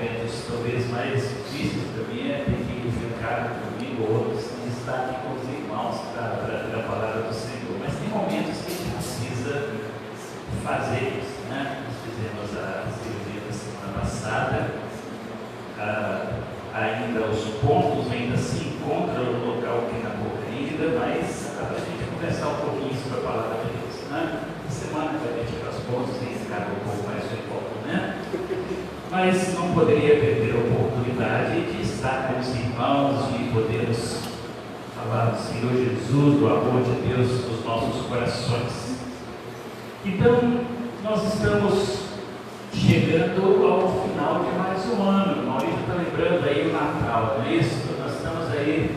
momentos talvez mais difíceis para mim é ter que ficar comigo ou outros e estar aqui com os irmãos para a palavra do Senhor. Mas tem momentos que a gente precisa fazer isso, né? Nós fizemos a cirurgia da semana passada, ainda os pontos ainda se encontram no local que na boca ainda, mas dá para a gente conversar um pouquinho sobre a palavra de Deus, né? Semana que a gente tirar os pontos e ficar um pouco mais de foco, né? Mas não poderia perder a oportunidade de estar com os irmãos, de podermos falar do Senhor Jesus, do amor de Deus nos nossos corações. Então, nós estamos chegando ao final de mais um ano. O Maurício está lembrando aí o Natal, não é isso? Nós estamos aí,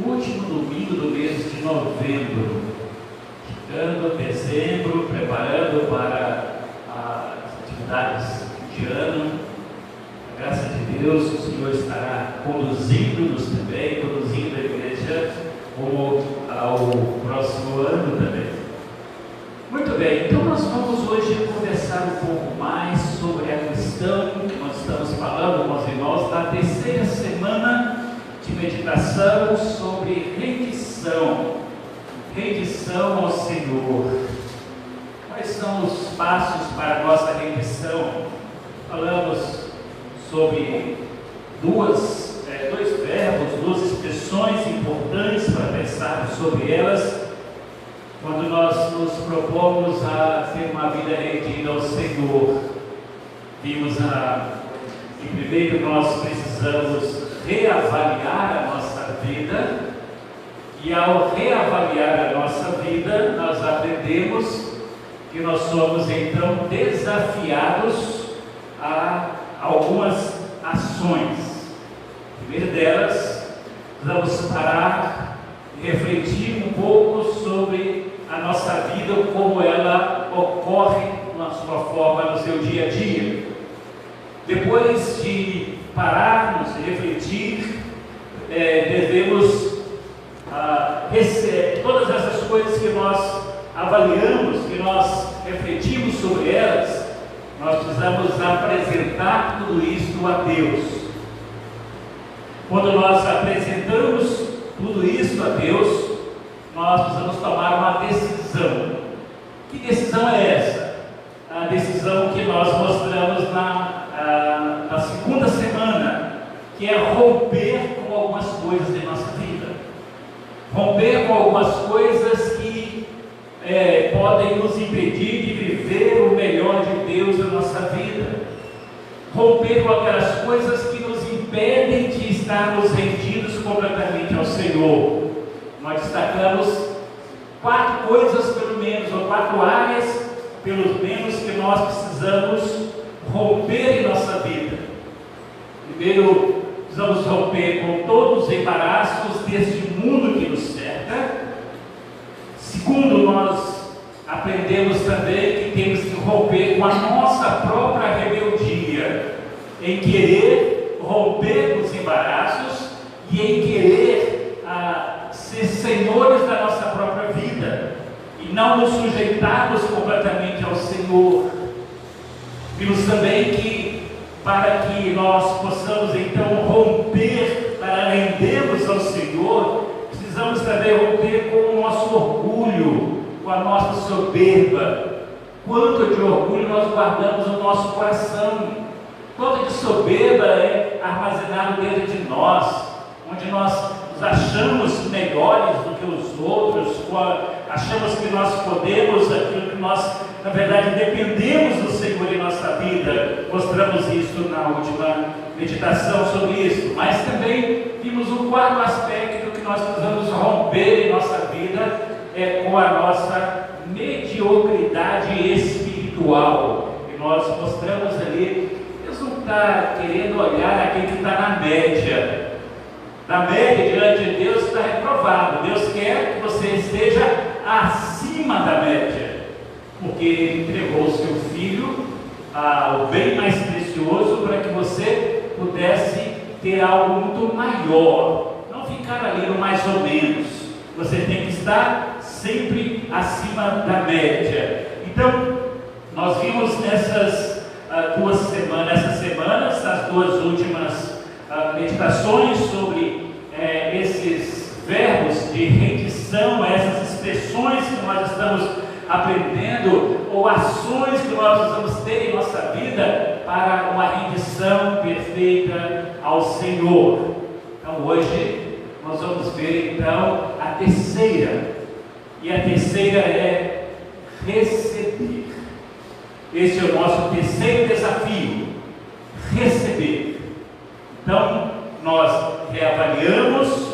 último domingo do mês de novembro, chegando dezembro, preparando para as atividades de ano. A graça de Deus, o Senhor estará conduzindo-nos também, conduzindo a igreja rumo ao próximo ano também. Muito bem, então nós vamos hoje conversar um pouco mais sobre a questão que nós estamos falando com os irmãos da terceira semana de meditação sobre rendição ao Senhor. Quais são os passos para a nossa rendição? Falamos sobre dois verbos, duas expressões importantes para pensar sobre elas quando nós nos propomos a ter uma vida rendida ao Senhor. Vimos que primeiro nós precisamos reavaliar a nossa vida, e ao reavaliar a nossa vida nós aprendemos que nós somos então desafiados a algumas ações. A primeira delas, vamos parar e refletir um pouco sobre a nossa vida, como ela ocorre na sua forma, no seu dia a dia. Depois de pararmos e refletir, devemos todas essas coisas que nós avaliamos, que nós refletimos sobre elas, nós precisamos apresentar tudo isso a Deus. Quando nós apresentamos tudo isso a Deus, nós precisamos tomar uma decisão. Que decisão é essa? A decisão que nós mostramos na segunda semana, que é romper com algumas coisas de nossa vida. Romper com algumas coisas que podem nos impedir de viver o melhor de Deus na nossa vida. Romper com aquelas coisas que nos impedem de estarmos rendidos completamente ao Senhor. Nós destacamos 4 coisas pelo menos, ou 4 áreas pelo menos, que nós precisamos romper em nossa vida. Primeiro, precisamos romper com todos os embaraços deste mundo que nos cerca. Segundo, nós aprendemos também que temos que romper com a nossa própria rebeldia, em querer romper os embaraços e em querer ser senhores da nossa própria vida e não nos sujeitarmos completamente ao Senhor. Vimos também que para que nós possamos então romper, para rendermos ao Senhor, precisamos também romper com o nosso orgulho, com a nossa soberba. Quanto de orgulho nós guardamos no nosso coração, quanto de soberba é armazenado dentro de nós, onde nós nos achamos melhores do que os outros, achamos que nós podemos aquilo que nós, na verdade, dependemos do Senhor em nossa vida. Mostramos isso na última meditação sobre isso. Mas também vimos um 4º aspecto que nós precisamos romper em nossa vida, com a nossa mediocridade espiritual. E nós mostramos ali, Deus não está querendo olhar aquele que está na média. Na média, diante de Deus, está reprovado. Deus quer que você esteja acima da média, porque Ele entregou o seu Filho, o bem mais precioso, para que você pudesse ter algo muito maior, não ficar ali no mais ou menos. Você tem que estar sempre acima da média. Então, nós vimos nessas 2 semanas, essas duas últimas meditações sobre esses verbos de rendição, essas expressões que nós estamos aprendendo, ou ações que nós precisamos ter em nossa vida para uma rendição perfeita ao Senhor. Então hoje nós vamos ver então a terceira, e a terceira é receber. Esse é o nosso terceiro desafio, receber. Então nós reavaliamos,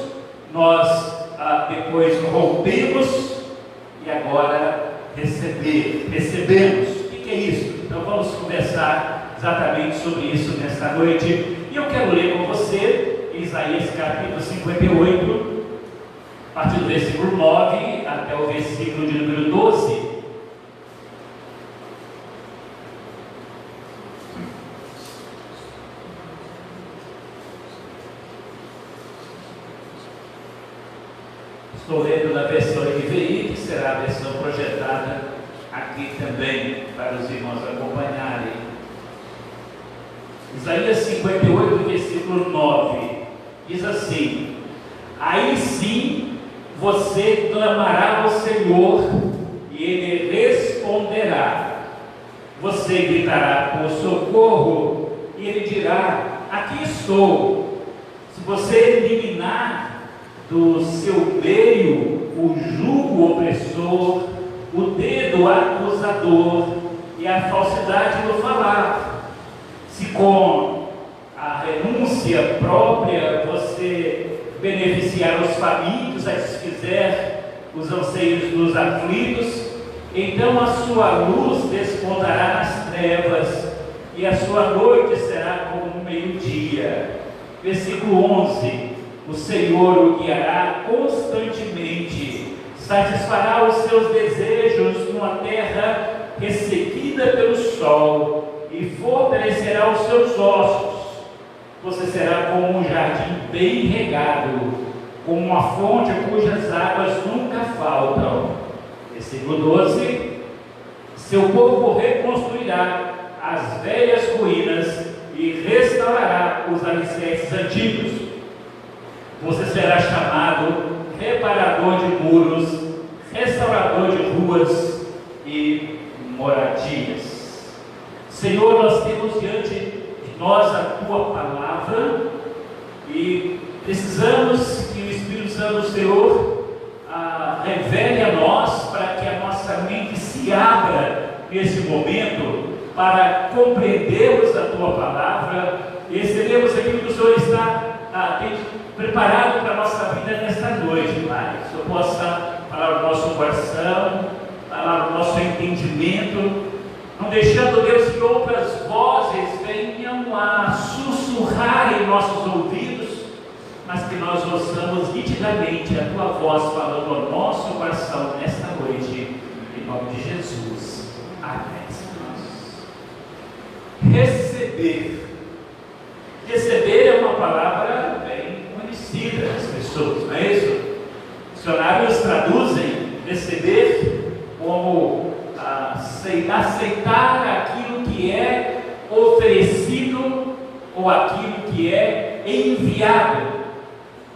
nós depois rompemos e agora recebemos. O que é isso? Então vamos conversar exatamente sobre isso nesta noite. E eu quero ler com você Isaías capítulo 58, a partir do versículo 9 até o versículo de número 12. Estou lendo na versão NVI, que será a versão projetada aqui também para os irmãos acompanharem. Isaías 58, versículo 9, diz assim: aí sim você clamará ao Senhor e Ele responderá. Você gritará por socorro e Ele dirá: aqui estou. Se você eliminar do seu meio o jugo opressor, o dedo acusador e a falsidade no falar, se com a renúncia própria você beneficiar os famintos, satisfizer os anseios dos aflitos, então a sua luz despontará nas trevas e a sua noite será como um meio-dia. Versículo 11: o Senhor o guiará constantemente, satisfará os seus desejos numa terra ressequida pelo sol e fortalecerá os seus ossos. Você será como um jardim bem regado, como uma fonte cujas águas nunca faltam. Versículo 12: seu povo reconstruirá as velhas ruínas e restaurará os alicerces antigos. Você será chamado reparador de muros, restaurador de ruas e moradias. Senhor, nós temos diante de nós a Tua palavra e precisamos que o Espírito Santo do Senhor revele a nós, para que a nossa mente se abra nesse momento para compreendermos a Tua palavra e recebermos aquilo que o Senhor está preparado para a nossa vida nesta noite, Pai. Que o Senhor possa falar o nosso coração, falar o nosso entendimento, não deixando, Deus, que outras vozes venham a sussurrar em nossos ouvidos, mas que nós ouçamos nitidamente a Tua voz falando ao nosso coração nesta noite, em nome de Jesus. Amém. Receber é uma palavra bem conhecida das pessoas, não é isso? Dicionários traduzem receber como aceitar aquilo que é oferecido ou aquilo que é enviado,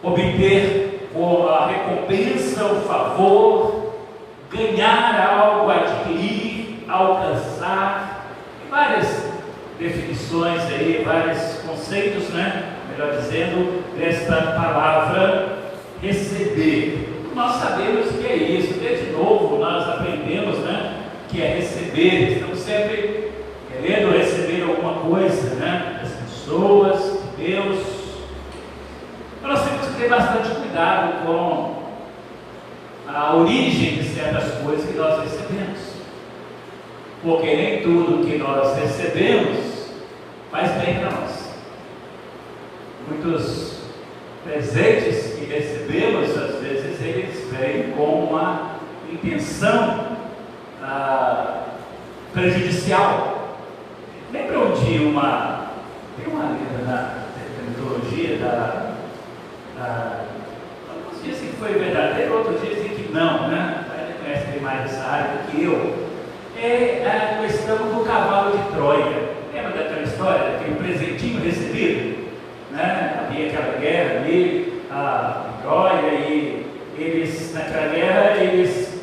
obter a recompensa, o favor, ganhar algo, adquirir, alcançar, várias definições aí, vários conceitos, né? Melhor dizendo, desta palavra receber. Nós sabemos que é isso, desde novo nós aprendemos, né? Que é receber, estamos sempre querendo receber alguma coisa, né? Das pessoas, de Deus. Nós temos que ter bastante cuidado com a origem de certas coisas que nós recebemos, porque nem tudo que nós recebemos faz bem para nós. Muitos presentes que recebemos, às vezes, eles vêm com uma intenção prejudicial. Lembram de tem uma letra na mitologia alguns dizem que foi verdadeiro, outros dizem que não, né? Ele conhece bem mais essa área do que eu. É a questão do cavalo de Troia. Lembra daquela história história, daquele presentinho recebido, né? Havia aquela guerra ali, a Troia, e eles, naquela guerra, eles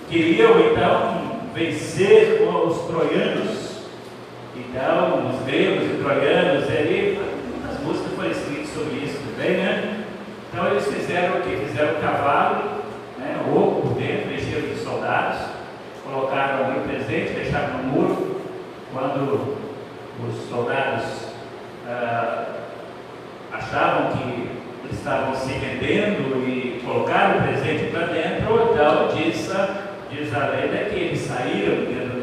queriam então vencer os troianos. Então, os gregos e troianos, ali, muitas músicas foram escritas sobre isso também, né? Então, eles fizeram o quê? Fizeram um cavalo, né, oco por dentro, encheram de soldados, colocaram ali o presente, deixaram no muro. Quando os soldados achavam que eles estavam se rendendo e colocaram o presente para dentro, então diz a lenda que eles saíram dentro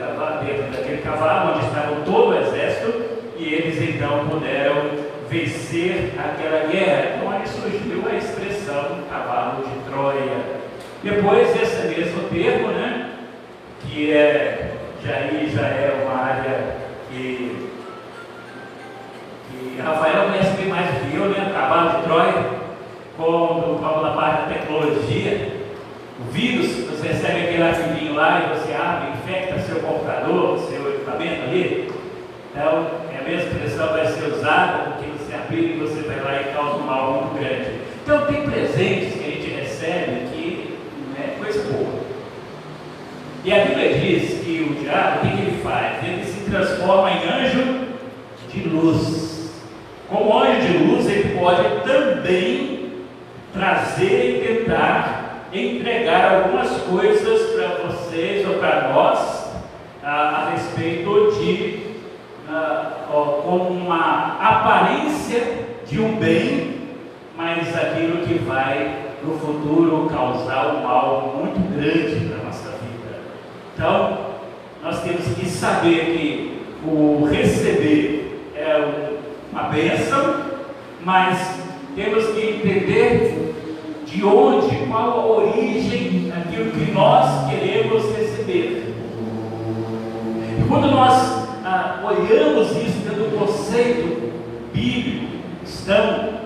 daquele cavalo, onde estava todo o exército, e eles então puderam vencer aquela guerra. Então aí surgiu a expressão cavalo de Troia. Depois esse mesmo termo, né, que já é uma área que Rafael conhece bem mais do que eu, né? Cavalo de Troia, como na parte da tecnologia. O vírus, você recebe aquele arquivinho lá e você abre, infecta seu computador, seu equipamento ali. Então, a mesma expressão vai ser usada porque você aplica e você vai lá e causa um mal muito grande. Então, tem presentes que a gente recebe que é coisa boa. E a Bíblia diz que o diabo, o que ele faz? Ele se transforma em anjo de luz. Como anjo de luz, ele pode também trazer e tentar entregar algumas coisas para vocês ou para nós a respeito de com uma aparência de um bem, mas aquilo que vai no futuro causar um mal muito grande para a nossa vida. Então, nós temos que saber que o receber é uma bênção, mas temos que entender de onde, qual a origem daquilo que nós queremos receber. E quando nós olhamos isso dentro do conceito bíblico cristão,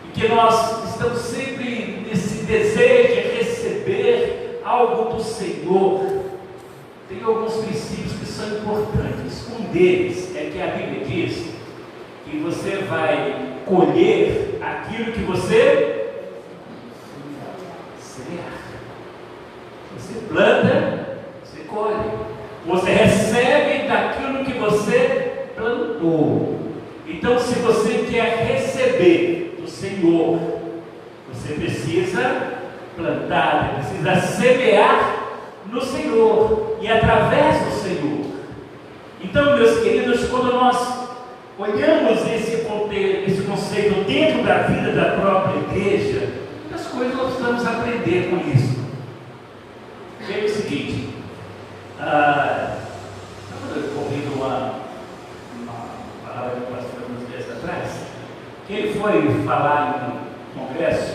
e que nós estamos sempre nesse desejo de receber algo do Senhor, tem alguns princípios que são importantes. Um deles é que a Bíblia diz que você vai colher aquilo que você semear. Você planta, você colhe. Você recebe daquilo que você plantou. Então, se você quer receber do Senhor, você precisa plantar, precisa semear no Senhor e através do Senhor. Então, meus queridos, quando nós olhamos esse conceito dentro da vida da própria igreja, muitas coisas nós precisamos aprender com isso. É o seguinte, eu ouvi uma palavra que pastor uns dias atrás, que ele foi falar em um congresso,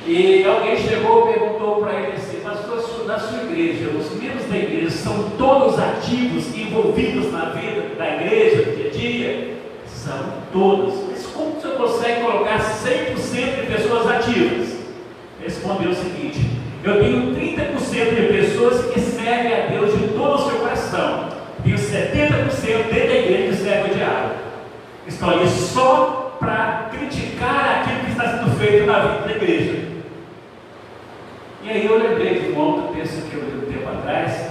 e alguém chegou e perguntou para ele assim: pastor, na sua igreja, os membros da igreja são todos ativos, envolvidos na vida da igreja, no dia a dia? São todos. Mas como você consegue colocar 100% de pessoas ativas? Respondeu o seguinte: eu tenho 30% de pessoas que servem a Deus de todo o seu coração. Tenho 70% dentro da igreja que serve o diabo. Estão ali só para criticar aquilo que está sendo feito na vida da igreja. E aí eu lembrei de um outro texto que eu li um tempo atrás,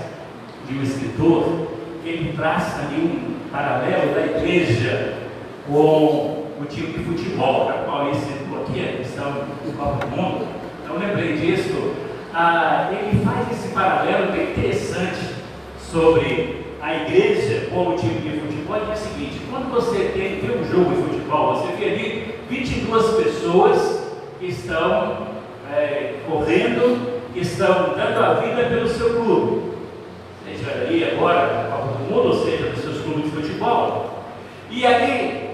de um escritor, que ele traça ali um paralelo da igreja com o time de futebol, da qual ele citou aqui, a questão do Copa do Mundo. Então eu lembrei disso. Ele faz esse paralelo que é interessante sobre a igreja como time de futebol. E é o seguinte: quando você tem um jogo de futebol, você vê ali 22 pessoas que estão correndo, que estão dando a vida pelo seu clube, seja ali agora na Copa do Mundo, ou seja nos seus clubes de futebol. E ali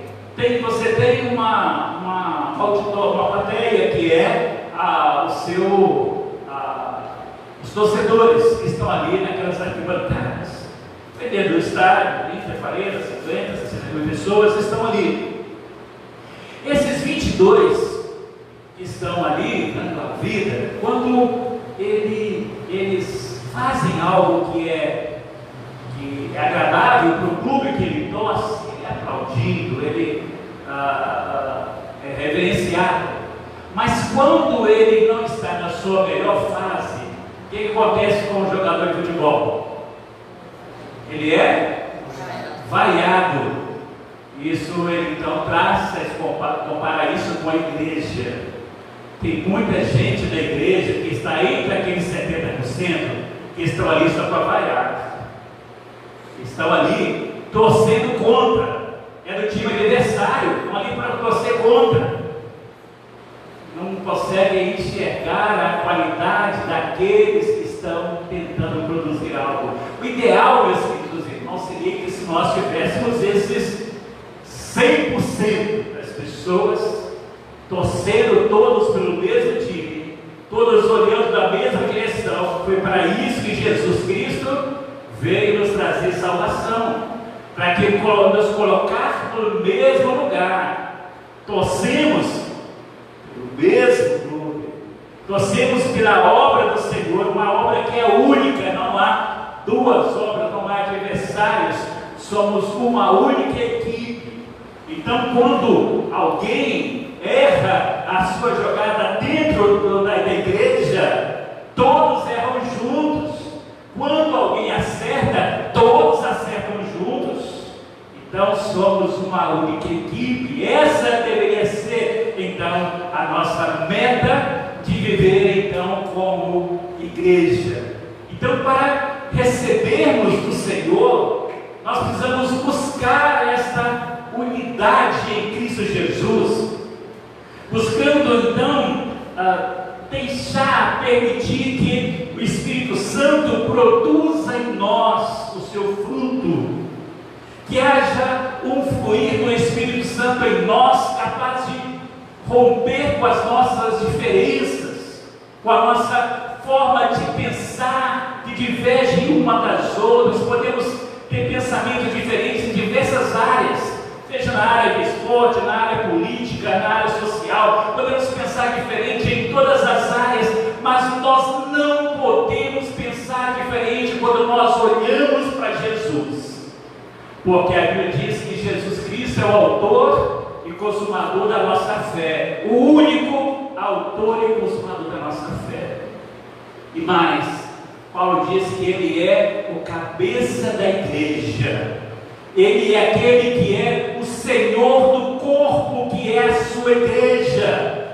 você tem uma plateia que é os torcedores que estão ali naquelas arquibancadas, dentro do estádio, 30, 40, 50, 60 mil pessoas estão ali. Esses 22 que estão ali dando a vida, quando eles fazem algo que é agradável para o clube que ele tosse, ele é aplaudido, ele é reverenciado. Mas quando ele não está na sua melhor fase, o que acontece com o jogador de futebol? Ele é vaiado. Isso ele então compara isso com a igreja. Tem muita gente da igreja que está entre aqueles 70% que estão ali só para vaiar. Estão ali torcendo contra. É do time adversário, estão ali para torcer contra. Não conseguem enxergar a qualidade daqueles que estão tentando produzir algo. O ideal, meus queridos irmãos, seria que se nós tivéssemos esses 100% das pessoas torcendo todos pelo mesmo time, todos olhando da mesma direção. Foi para isso que Jesus Cristo veio nos trazer salvação, para que nos colocasse no mesmo lugar. Torcemos pelo mesmo clube, torcemos pela obra do Senhor, uma obra que é única, não há duas obras, não há adversários, somos uma única equipe. Então, quando alguém erra a sua jogada dentro da igreja, todos erram juntos. Quando alguém acerta, todos acertam juntos. Então somos uma única equipe. Essa deveria ser então a nossa meta de viver então como igreja. Então, para recebermos do Senhor, nós precisamos buscar esta unidade em Cristo Jesus, buscando então permitir que o Espírito Santo produza em nós o seu fruto, que haja um fluir do Espírito Santo em nós, capaz de romper com as nossas diferenças, com a nossa forma de pensar, que diverge uma das outras. Podemos ter pensamentos diferentes em diversas áreas, seja na área de esporte, na área política, na área social. Podemos pensar diferente em todas as áreas, mas nós não podemos pensar diferente quando nós olhamos para Jesus, porque a Bíblia diz que Jesus Cristo é o autor e consumador da nossa fé, o único autor e consumador da nossa fé. E mais, Paulo diz que ele é o cabeça da igreja. Ele é aquele que é o Senhor do corpo, que é a sua igreja.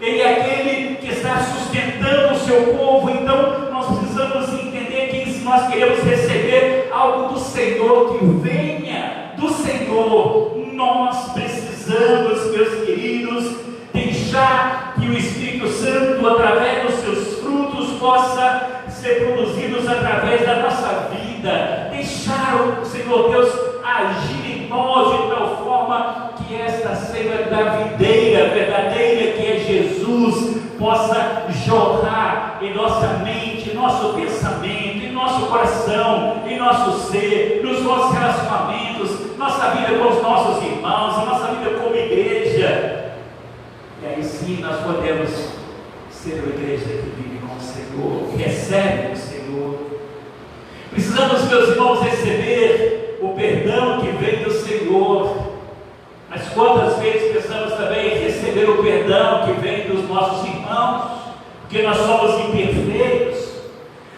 Ele é aquele que está sustentando o seu povo. Então nós precisamos entender que se nós queremos receber algo do Senhor, que venha do Senhor, nós precisamos, meus queridos, deixar que o Espírito Santo, através dos seus frutos, possa ser produzidos através da nossa vida. Deixar o Senhor Deus agir em nós de tal forma que esta seiva da videira verdadeira, que é Jesus, possa jorrar em nossa mente, em nosso pensamento, em nosso coração, em nosso ser, nos nossos relacionamentos, nossa vida com os nossos irmãos, a nossa vida como igreja. E aí sim nós podemos ser uma igreja que vive com o Senhor, que recebe o Senhor. Precisamos, meus irmãos, receber o perdão que vem do Senhor. Mas quantas vezes precisamos também receber o perdão que vem dos nossos irmãos, porque nós somos imperfeitos.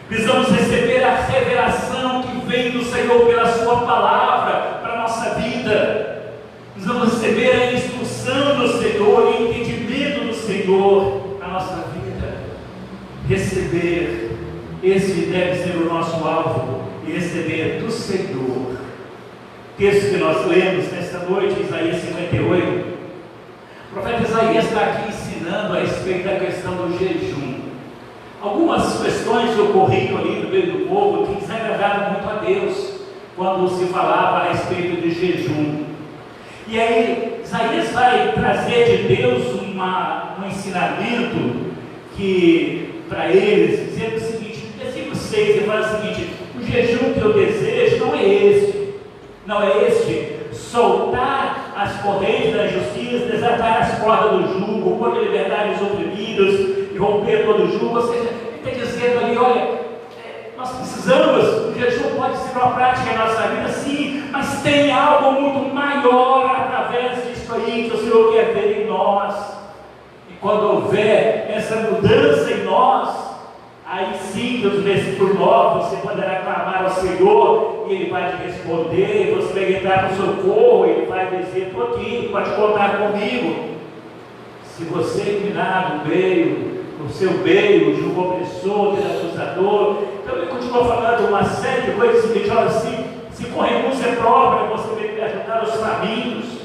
Precisamos receber a revelação que vem do Senhor pela sua palavra para a nossa vida. Precisamos receber a instrução do Senhor e o entendimento do Senhor na nossa vida. Receber, esse deve ser o nosso alvo, e receber do Senhor. Texto que nós lemos nesta noite, Isaías 58. O profeta Isaías está aqui ensinando a respeito da questão do jejum. Algumas questões ocorriam ali no meio do povo que desagradaram muito a Deus quando se falava a respeito de jejum. E aí Isaías vai trazer de Deus um ensinamento que para eles, dizendo o seguinte, no versículo 6 ele fala o seguinte: o jejum que eu desejo não é este, soltar as correntes da justiça, desatar as cordas do jugo, pôr em liberdade os oprimidos e romper todo o jugo. Ou seja, ele está dizendo ali, olha, nós precisamos jejum pode ser uma prática em nossa vida, sim, mas tem algo muito maior através disso aí que o Senhor quer ver em nós. E quando houver essa mudança em nós, aí sim, nos versículos 9, você poderá clamar ao Senhor e Ele vai te responder, você vai gritar por socorro, Ele vai dizer: estou aqui, pode contar comigo. Se você inclinar no meio, no seu meio, de um opressor, de um acusador, então Ele continua falando uma série de coisas seguintes: olha, se com renúncia própria você vai ajudar os famintos.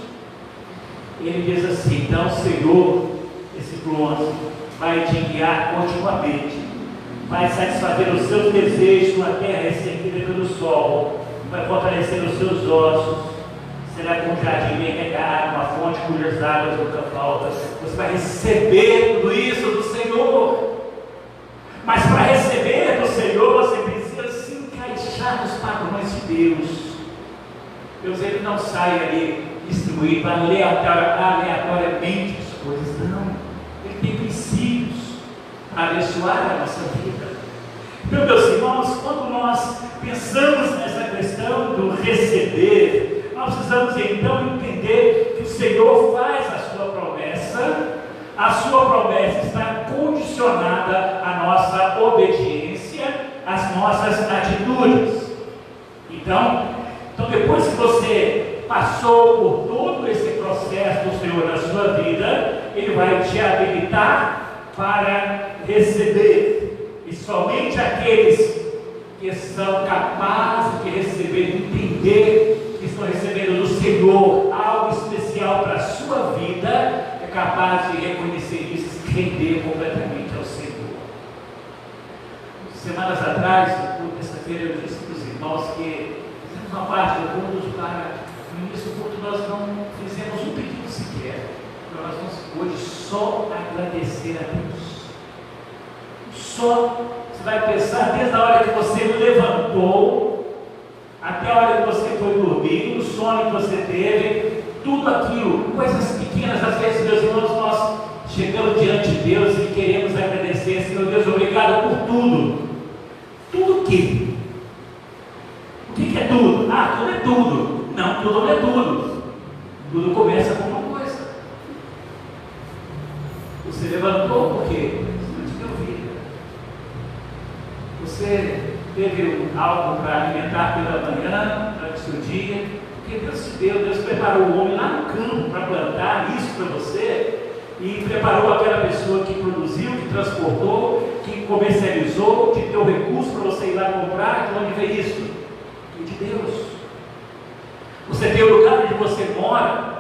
Ele diz assim: então, Senhor, esse bronze vai te guiar continuamente, vai satisfazer os seus desejos na terra recebida pelo sol, vai fortalecer os seus ossos, será como um jardim bem regado, uma fonte cujas águas nunca faltam. Você vai receber tudo isso do Senhor, mas para receber do Senhor você precisa se encaixar nos padrões de Deus. Deus, Ele não sai ali distribuindo aleatoriamente as coisas, não. Ele tem princípios para abençoar a nossa vida. Então, meus irmãos, quando nós pensamos nessa questão do receber, nós precisamos então entender que o Senhor faz a sua promessa está condicionada à nossa obediência, às nossas atitudes. Então depois que você passou por todo esse processo do Senhor na sua vida, Ele vai te habilitar para receber, e somente aqueles que são capazes de receber, de entender que estão recebendo do Senhor algo especial para a sua vida, é capaz de reconhecer isso e se render completamente ao Senhor. Semanas atrás, na terça-feira, eu disse para os irmãos que fizemos uma parte do culto para, no início do culto, nós não fizemos um pedido sequer. Então nós vamos hoje só agradecer a Deus. Só, você vai pensar desde a hora que você levantou até a hora que você foi dormir, o sono que você teve, tudo aquilo, coisas pequenas. Às vezes, meus irmãos, nós chegamos diante de Deus e queremos agradecer: Senhor Deus, obrigado por tudo. Tudo o quê? O que é tudo? Ah, tudo é tudo. Não, tudo não é tudo. Tudo começa com uma coisa. Você levantou por quê? Você te deu vida. Você teve algo para alimentar pela manhã, durante o seu dia, porque Deus te deu. Deus preparou o homem lá no campo para plantar isso para você, e preparou aquela pessoa que produziu, que transportou, que comercializou, que deu recurso para você ir lá comprar. De onde veio isso? De Deus. Você tem o lugar onde você mora,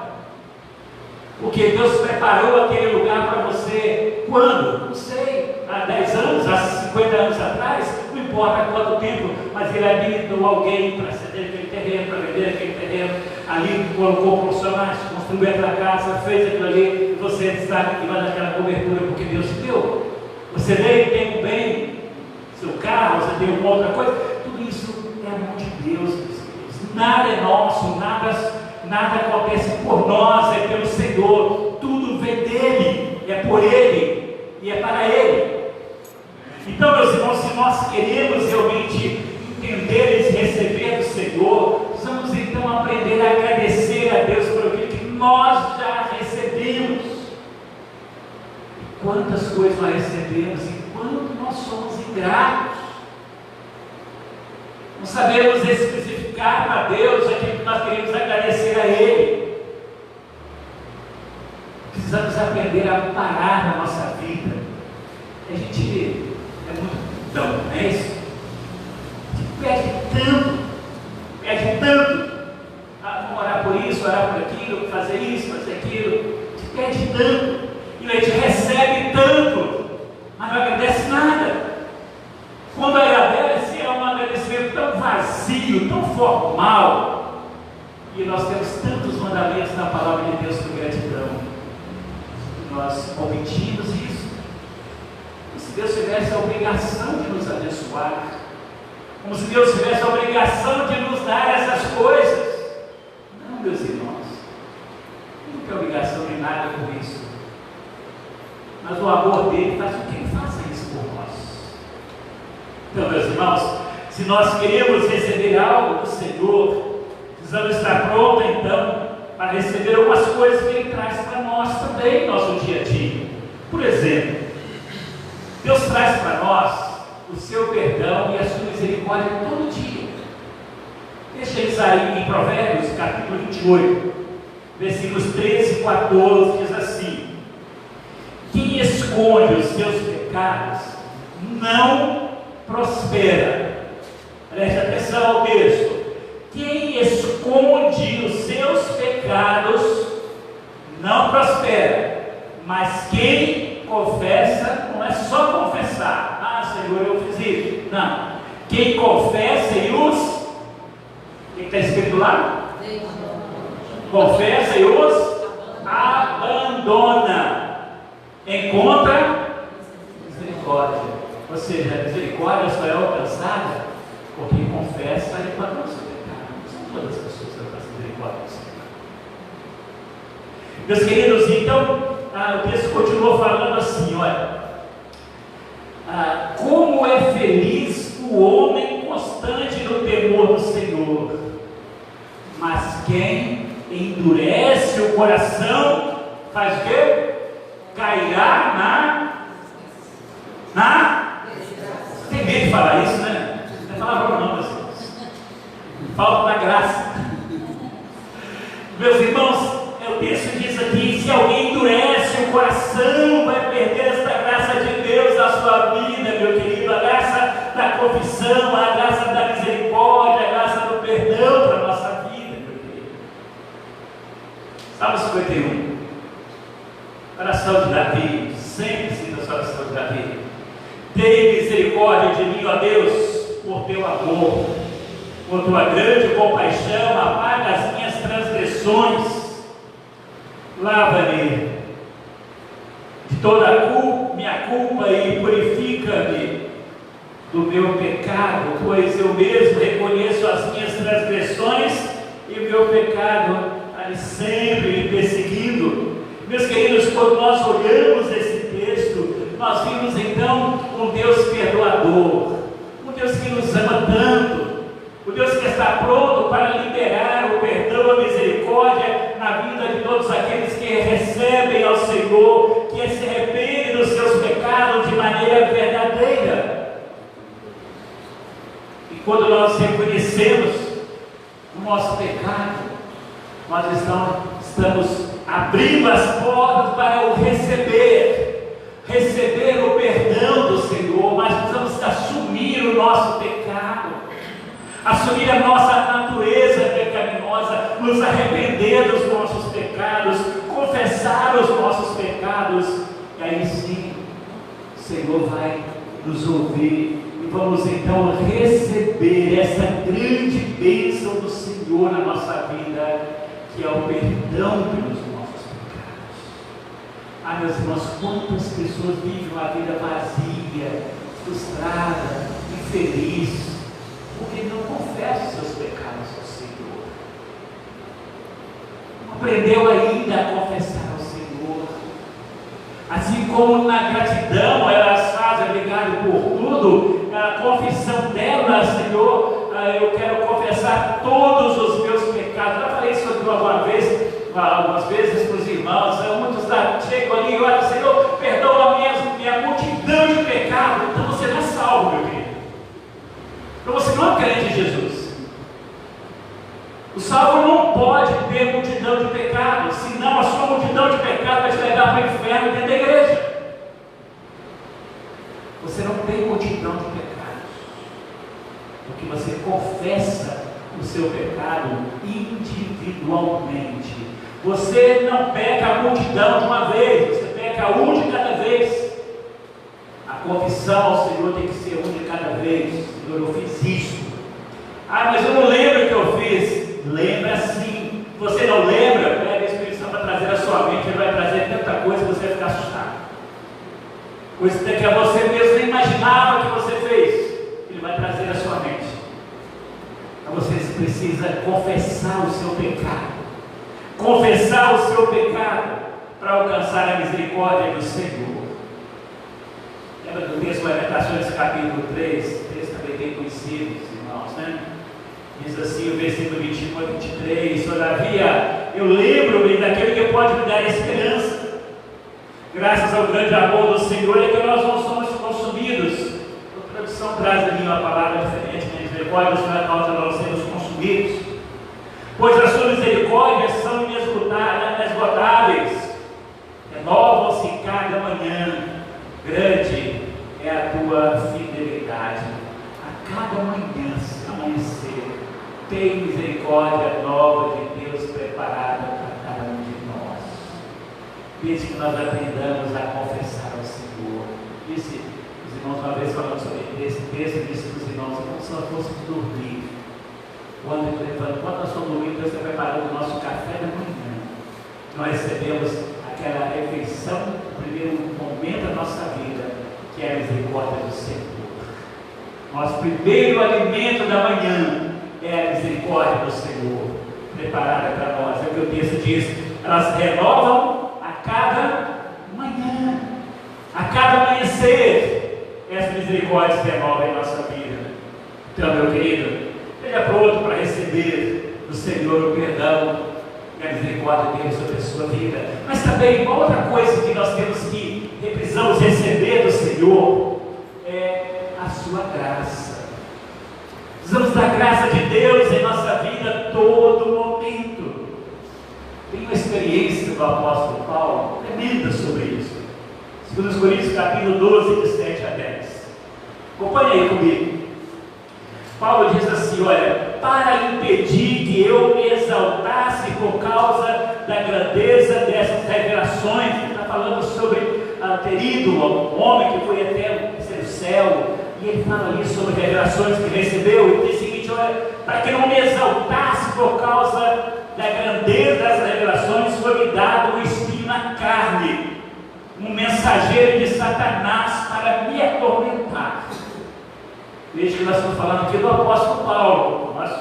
porque Deus preparou aquele lugar para você quando? Não sei, há 10 anos, há 50 anos atrás, não importa quanto tempo, mas Ele habilitou alguém para ceder aquele terreno, para vender aquele terreno, ali colocou profissionais, construiu aquela casa, fez aquilo ali, e você sabe que vai naquela cobertura porque Deus te deu. Você nem tem um bem, seu carro, você tem uma outra coisa, tudo isso é a mão de Deus, meus queridos. Nada é nosso, nada acontece por nós, é pelo Senhor. Tudo vem dEle, é por Ele e é para Ele. Então, meus irmãos, se nós queremos realmente entender e receber do Senhor, precisamos então aprender a agradecer a Deus por aquilo que nós já recebemos. Quantas coisas nós recebemos e quanto nós somos ingratos. Não sabemos especificar para Deus aquilo que nós queremos agradecer a Ele. Precisamos aprender a parar na nossa vida. A gente é muito tão, não é isso? A gente pede tanto. Vamos orar por isso, orar por aquilo, fazer isso, fazer aquilo. A gente pede tanto. E a gente recebe tanto, mas não agradece nada. Quando agradece, é um agradecimento tão vazio, tão formal. E nós temos tantos mandamentos na palavra de Deus por gratidão. E nós omitimos isso. Como se Deus tivesse a obrigação de nos abençoar. Como se Deus tivesse a obrigação de nos dar essas coisas. Não, meus irmãos. Ele não tem obrigação de nada com isso. Mas o amor dele faz com que ele faça isso por nós. Então, meus irmãos, Se nós queremos receber algo do Senhor, precisamos estar prontos então para receber algumas coisas que Ele traz para nós também, no nosso dia a dia. Por exemplo, Deus traz para nós o seu perdão e a sua misericórdia todo dia. Deixa isso aí em Provérbios, capítulo 28, versículos 13 e 14, diz assim: quem esconde os seus pecados não prospera. Preste atenção ao texto. Quem esconde os seus pecados não prospera, mas quem confessa, não é só confessar, ah Senhor, eu fiz isso, não, quem confessa e os, o que está escrito lá? Confessa e os abandona, encontra misericórdia. Ou seja, a misericórdia só é alcançada por quem confessa e abandona o seu pecado. Não são todas as pessoas que alcançam misericórdia do Senhor. Meus queridos, então o texto continuou falando assim, olha, como é feliz o homem constante no temor do Senhor, mas quem endurece o coração faz o quê? Cairá tem medo de falar isso, né? Não é palavra não, meus irmãos. Falta da graça. Meus irmãos, o texto diz aqui: se alguém endurece o coração, vai perder esta graça de Deus na sua vida, meu querido. A graça da confissão, a graça da misericórdia, a graça do perdão para a nossa vida, meu querido. Salmo 51. Oração de Davi, sempre cita essa oração de Davi. Tem misericórdia de mim, ó Deus, por teu amor, por tua grande compaixão, apaga as minhas transgressões. Lava-me de toda a minha culpa e purifica-me do meu pecado, pois eu mesmo reconheço as minhas transgressões e o meu pecado ali sempre me perseguindo. Meus queridos, quando nós olhamos esse texto, nós vimos então um Deus perdoador, um Deus que nos ama tanto, um Deus que está pronto para liberar o perdão, a misericórdia na vida de todos aqueles que recebem ao Senhor, que se arrependem dos seus pecados de maneira verdadeira. E quando nós reconhecemos o nosso pecado, nós estamos abrindo as portas para o receber o perdão do Senhor. Mas precisamos assumir o nosso pecado, assumir a nossa natureza pecaminosa, nos arrepender dos nossos pecados, confessar os nossos pecados, e aí sim o Senhor vai nos ouvir e vamos então receber essa grande bênção do Senhor na nossa vida, que é o perdão pelos nossos pecados. Ah, meus irmãos, quantas pessoas vivem uma vida vazia, frustrada, infeliz, porque não confessam seus pecados ao Senhor. Não aprendeu ainda a confessar ao Senhor. Assim como na gratidão elas fazem obrigado por tudo, a confissão dela, Senhor, eu quero confessar todos os meus pecados. Já falei isso aqui algumas vezes para os irmãos. Muitos chegam ali e olham: Senhor, perdoa a minha multidão de pecados. Então você não é salvo, meu querido. Então você não é crente em Jesus. O salvo não pode ter multidão de pecados, senão a sua multidão de pecados vai te levar para o inferno dentro da igreja. Você não tem multidão de pecados, porque você confessa o seu pecado individualmente. Você não peca a multidão de uma vez, você peca um de cada vez. A confissão ao Senhor tem que ser um de cada vez. Senhor, eu fiz isso. Ah, mas eu não lembro o que eu fiz. Lembra sim. Você não lembra? Pega a Espírito Santo para trazer a sua mente. Ele vai trazer tanta coisa que você vai ficar assustado. Coisa que você mesmo nem imaginava que você fez. Ele vai trazer a sua mente. Então você precisa confessar o seu pecado. Confessar o seu pecado para alcançar a misericórdia do Senhor. Lembra do texto Lamentações capítulo 3? O texto também bem conhecidos, irmãos, né? Diz assim o versículo 21 a 23: todavia, eu lembro-me daquele que pode me dar esperança. Graças ao grande amor do Senhor é que nós não somos consumidos. A tradução traz ali uma palavra diferente, né? Misericórdia não é a causa de nós sermos consumidos, pois as suas misericórdias são inesgotáveis, renovam-se cada manhã. Grande é a tua fidelidade. A cada manhã, se amanhecer, tem misericórdia nova de Deus preparada para cada um de nós. Desde que nós aprendamos a confessar ao Senhor. Disse os irmãos uma vez falando sobre esse texto, disse para os irmãos: como se nós fôssemos dormir. Quando nós estamos dormindo, Deus está preparando o nosso café da manhã. Nós recebemos aquela refeição no primeiro momento da nossa vida, que é a misericórdia do Senhor. Nosso primeiro alimento da manhã é a misericórdia do Senhor, preparada para nós. É o que o texto diz: elas renovam a cada manhã, a cada amanhecer, essa misericórdia se renova em nossa vida. Então, meu querido, esteja pronto para receber do Senhor o perdão e a misericórdia dele sobre a sua vida. Mas também, uma outra coisa que nós precisamos receber do Senhor é a sua graça. Precisamos da graça de Deus em nossa vida a todo momento. Tem uma experiência do apóstolo Paulo tremenda sobre isso. 2 Coríntios capítulo 12, de 7 a 10. Acompanhe aí comigo. Paulo diz assim: olha, para impedir que eu me exaltasse por causa da grandeza dessas revelações. Ele está falando sobre ter ido um homem que foi até o céu, e ele fala ali sobre revelações que recebeu, e diz o seguinte: olha, para que não me exaltasse por causa da grandeza das revelações, foi-me dado um espinho na carne, um mensageiro de Satanás para me atormentar. Veja que nós estamos falando aqui do apóstolo Paulo. Nós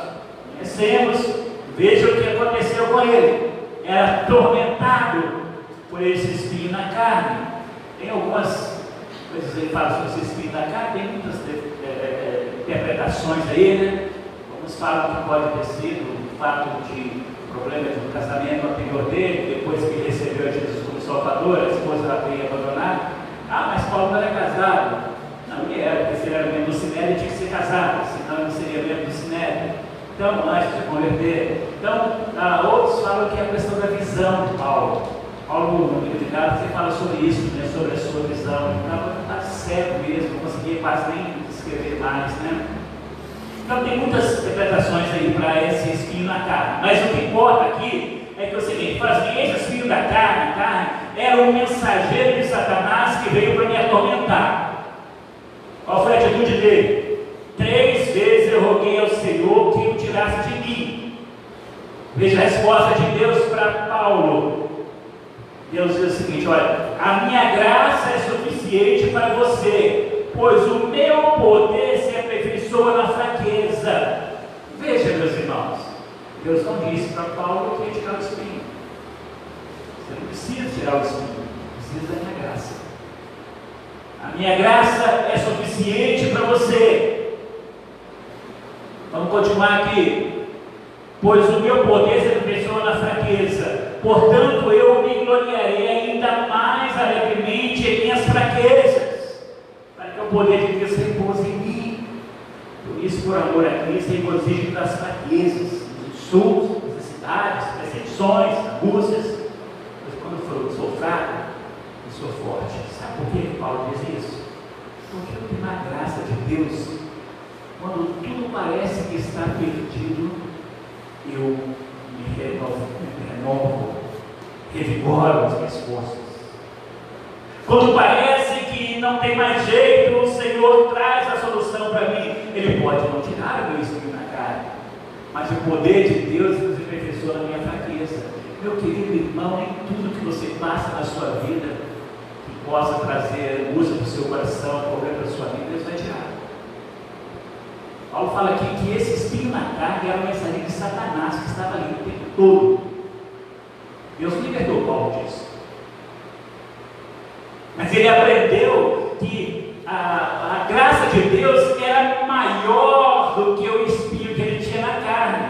conhecemos, veja o que aconteceu com ele. Era atormentado por esse espinho na carne. Tem algumas coisas ele fala sobre esse espinho na carne, tem muitas interpretações aí, né? Alguns falam que pode ter sido o fato de problema de um casamento anterior dele, depois que recebeu Jesus como Salvador, a esposa já veio abandonar. Ah, mas Paulo não era casado. Não, ele era, porque se ele era membro do Sinédrio, tinha que ser casado, senão ele não seria membro do Sinédrio. Então, antes de converter. Então, outros falam que é a questão da visão de Paulo. Paulo, no livro de Gálatas, você fala sobre isso, né, sobre a sua visão. Então, está cego mesmo, não conseguia quase nem escrever mais, né? Então, tem muitas interpretações aí para esse espinho na carne. Mas o que importa aqui é que é o seguinte: fala assim, esse espinho da carne era um mensageiro de Satanás que veio para me atormentar. Qual foi a atitude dele? 3 vezes eu roguei ao Senhor que o tirasse de mim. Veja a resposta de Deus para Paulo. Deus diz o seguinte: olha, a minha graça é suficiente para você, pois o meu poder se aperfeiçoa na fraqueza. Veja, meus irmãos, Deus não disse para Paulo que ia tirar o espinho. Você não precisa tirar o espinho, precisa da minha graça. A minha graça é suficiente para você. Vamos continuar aqui. Pois o meu poder se aperfeiçoa na fraqueza. Portanto, eu me gloriarei ainda mais alegremente em minhas fraquezas, para que o poder de Deus repouse em mim. Por isso, por amor a Cristo, regozijo das fraquezas, dos insultos, necessidades, perseguições, angústias. Pois quando eu sou fraco, eu sou forte. Sabe por que Paulo diz isso? Porque na graça de Deus, quando tudo parece que está perdido, eu me renovo, revigoro as minhas forças. Quando parece que não tem mais jeito, o Senhor traz a solução para mim. Ele pode não tirar o meu espinho na carne, mas o poder de Deus nos aperfeiçoa na minha fraqueza. Meu querido irmão, em tudo que você passa na sua vida, que possa trazer angústia para o seu coração, problema para a sua vida, Deus vai tirar. Paulo fala aqui que esse espinho na carne era o mensageiro de Satanás que estava ali o tempo todo. Deus libertou Paulo disso. Mas ele aprendeu que a graça de Deus era maior do que o espinho que ele tinha na carne.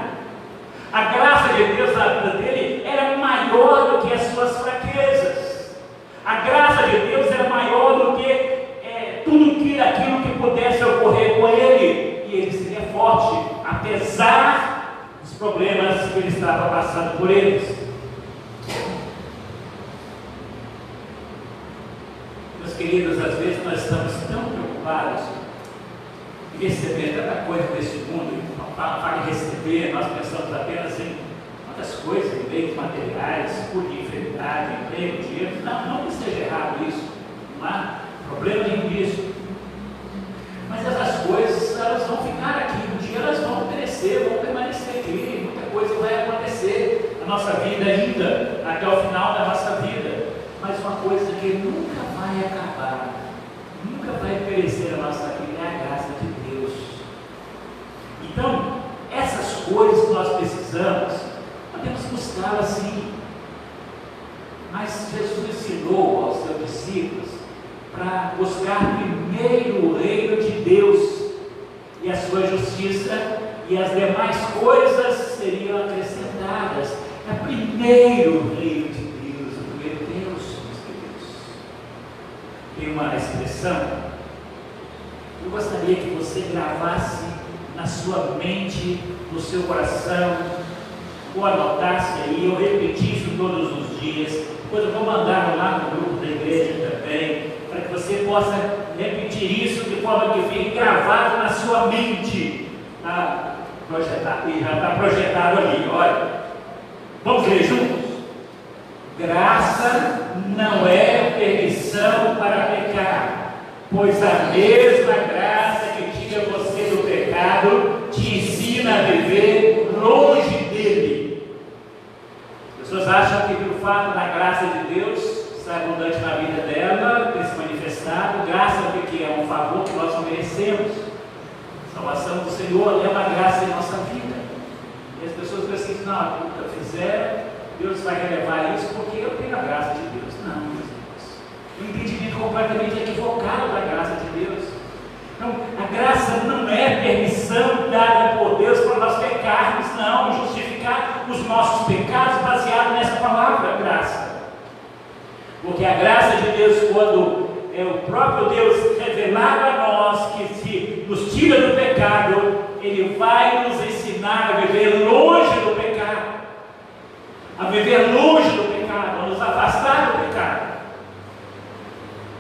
A graça de Deus na vida dele era maior do que as suas fraquezas. A graça de Deus era maior do que aquilo que pudesse ocorrer com ele. E ele seria forte, apesar dos problemas que ele estava passando por eles. Meus queridos, às vezes nós estamos tão preocupados em receber tanta coisa desse mundo, para receber, nós pensamos apenas em quantas coisas, em bens materiais, por enfermidade, emprego, dinheiro. Não que esteja errado isso, não há problema nenhum nisso. Mas essas coisas, elas vão ficar aqui, um dia elas vão perecer, vão permanecer aqui, muita coisa vai acontecer na nossa vida ainda, até o final da nossa vida. Mas uma coisa que nunca vai acabar, nunca vai perecer na nossa vida, é a graça de Deus. Então, essas coisas que nós precisamos, podemos buscar assim. Mas Jesus ensinou aos seus discípulos para buscar primeiro o reino de Deus e a sua justiça, e as demais coisas seriam acrescentadas. É primeiro o reino de Deus, o primeiro Deus, meus queridos. Tem uma expressão, eu gostaria que você gravasse na sua mente, no seu coração, ou anotasse aí, ou repetisse todos os dias. Depois eu vou mandar lá no grupo da igreja também, para que você possa repetir isso de forma que fique gravado na sua mente. E já está projetado ali, olha. Vamos ler juntos? Graça não é permissão para pecar, pois a mesma graça que tira você do pecado te ensina a viver longe dele. As pessoas acham que pelo fato da graça de Deus estar abundante na vida dela, ter se manifestado, graça porque é um favor que nós não merecemos. A salvação do Senhor é uma graça em nossa vida. E as pessoas pensam assim, não, o que eu fizer, Deus vai relevar isso porque eu tenho a graça de Deus. Não, meus irmãos. Um entendimento completamente equivocado da graça de Deus. Então, a graça não é permissão dada por Deus para nós pecarmos, não, justificar os nossos pecados baseado nessa palavra, graça. Porque a graça de Deus, quando é o próprio Deus revelado a nós, que se nos tira do pecado, Ele vai nos ensinar a viver longe do pecado, a viver longe do pecado, a nos afastar do pecado.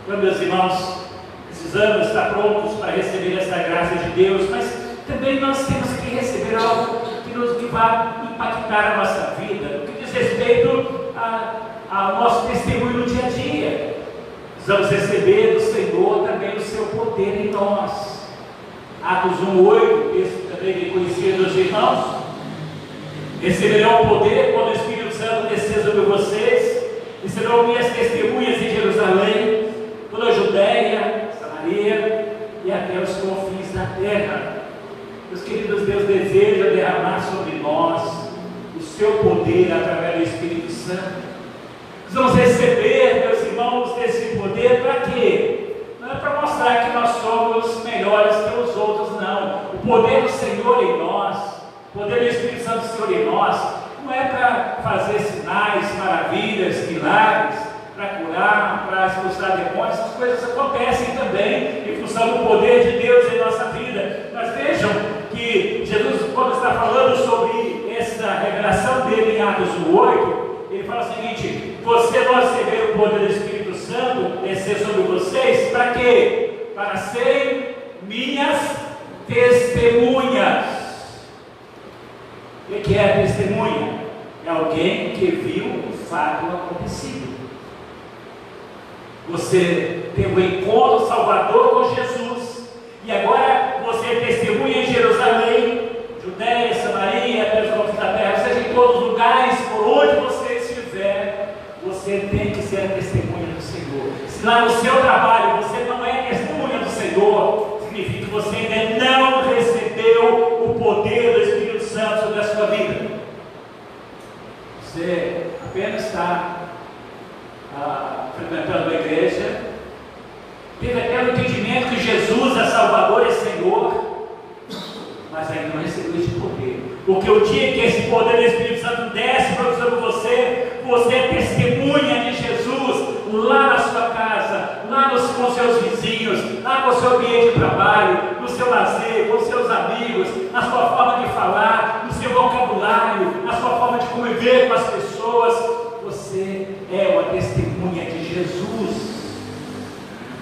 Então, meus irmãos, precisamos estar prontos para receber essa graça de Deus, mas também nós temos que receber algo que vai impactar a nossa vida, no que diz respeito ao nosso testemunho no dia a dia. Precisamos receber do Senhor também o seu poder em nós. Atos 1:8, texto também bem conhecido dos irmãos. Receberão o poder quando o Espírito Santo descer sobre vocês, e serão minhas testemunhas em Jerusalém, toda a Judéia, Samaria e até os confins da terra. Meus queridos, Deus deseja derramar sobre nós o seu poder através do Espírito Santo. Precisamos receber, meus irmãos, desse poder para quê? Não é para mostrar que nós somos melhores que os outros, não. O poder do Senhor em nós, o poder do Espírito Santo do Senhor em nós, não é para fazer sinais, maravilhas, milagres, para curar, para expulsar demônios. Essas coisas acontecem também em função do poder de Deus em nossa vida. Mas vejam que Jesus, quando está falando sobre essa revelação dele em Atos 1:8, ele fala o seguinte: você vai receber o poder do Espírito Santo descer sobre vocês, para quê? Para serem minhas testemunhas. O que é testemunha? É alguém que viu o fato acontecido. Você tem um encontro salvador com Jesus, e agora você é testemunha em Jerusalém, Judéia, Samaria, até os confins da terra, seja em todos os lugares, por onde você estiver, você tem que ser a testemunha do Senhor. Se lá no seu trabalho você não é testemunha do Senhor, significa que você ainda não recebeu o poder do Espírito Santo sobre a sua vida. Você apenas está frequentando a igreja, teve até o entendimento que Porque o dia que esse poder do Espírito Santo desce sobre você, você é testemunha de Jesus lá na sua casa, lá com seus vizinhos, lá no seu ambiente de trabalho, no seu lazer, com seus amigos, na sua forma de falar, no seu vocabulário, na sua forma de conviver com as pessoas. Você é uma testemunha de Jesus.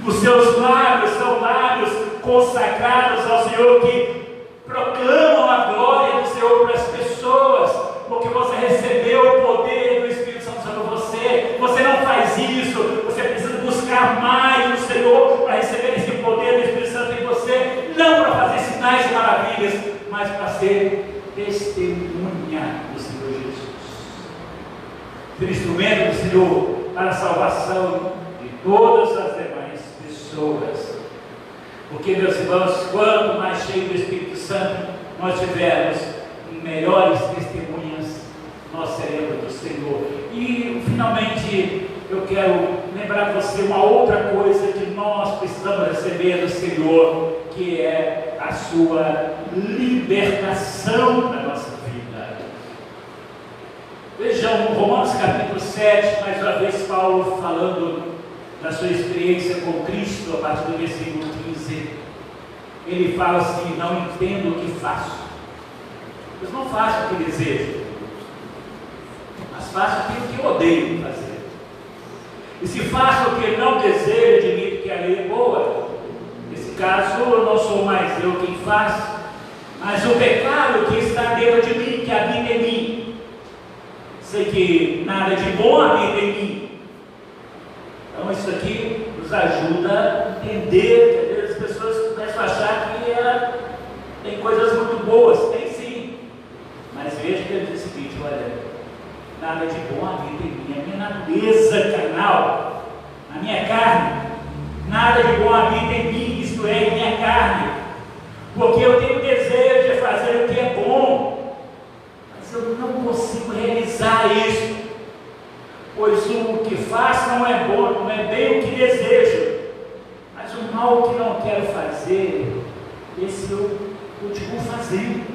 Os seus lábios são lábios consagrados ao Senhor, que proclamam a glória do Senhor para as pessoas, porque você recebeu o poder do Espírito Santo sobre você. Você não faz isso, você precisa buscar mais o Senhor para receber esse poder do Espírito Santo em você, não para fazer sinais e maravilhas, mas para ser testemunha do Senhor Jesus, ser instrumento do Senhor para a salvação de todas as demais pessoas. Porque, meus irmãos, quanto mais cheio do Espírito Santo nós tivermos, melhores testemunhas nós seremos do Senhor. E, finalmente, eu quero lembrar você uma outra coisa que nós precisamos receber do Senhor, que é a sua libertação para a nossa vida. Vejam, Romanos capítulo 7, mais uma vez Paulo falando da sua experiência com Cristo, a partir do versículo 15, ele fala assim: não entendo o que faço, pois não faço o que desejo, mas faço aquilo que eu odeio fazer. E se faço o que não desejo, admito que a lei é boa. Nesse caso, não sou mais eu quem faz, mas o pecado que está dentro de mim, que habita em mim. Sei que nada de bom habita em mim. Então isso aqui nos ajuda a entender que às vezes as pessoas começam a achar que ela tem coisas muito boas. Tem sim, mas veja que ele diz o seguinte: olha, nada de bom habita em mim, a minha natureza carnal, a minha carne, nada de bom habita em mim, isto é, em minha carne, porque eu tenho desejo de fazer o que é bom, mas eu não consigo realizar isso. Pois o que faço não é bom, não é bem o que desejo, mas o mal que não quero fazer, esse eu continuo fazendo.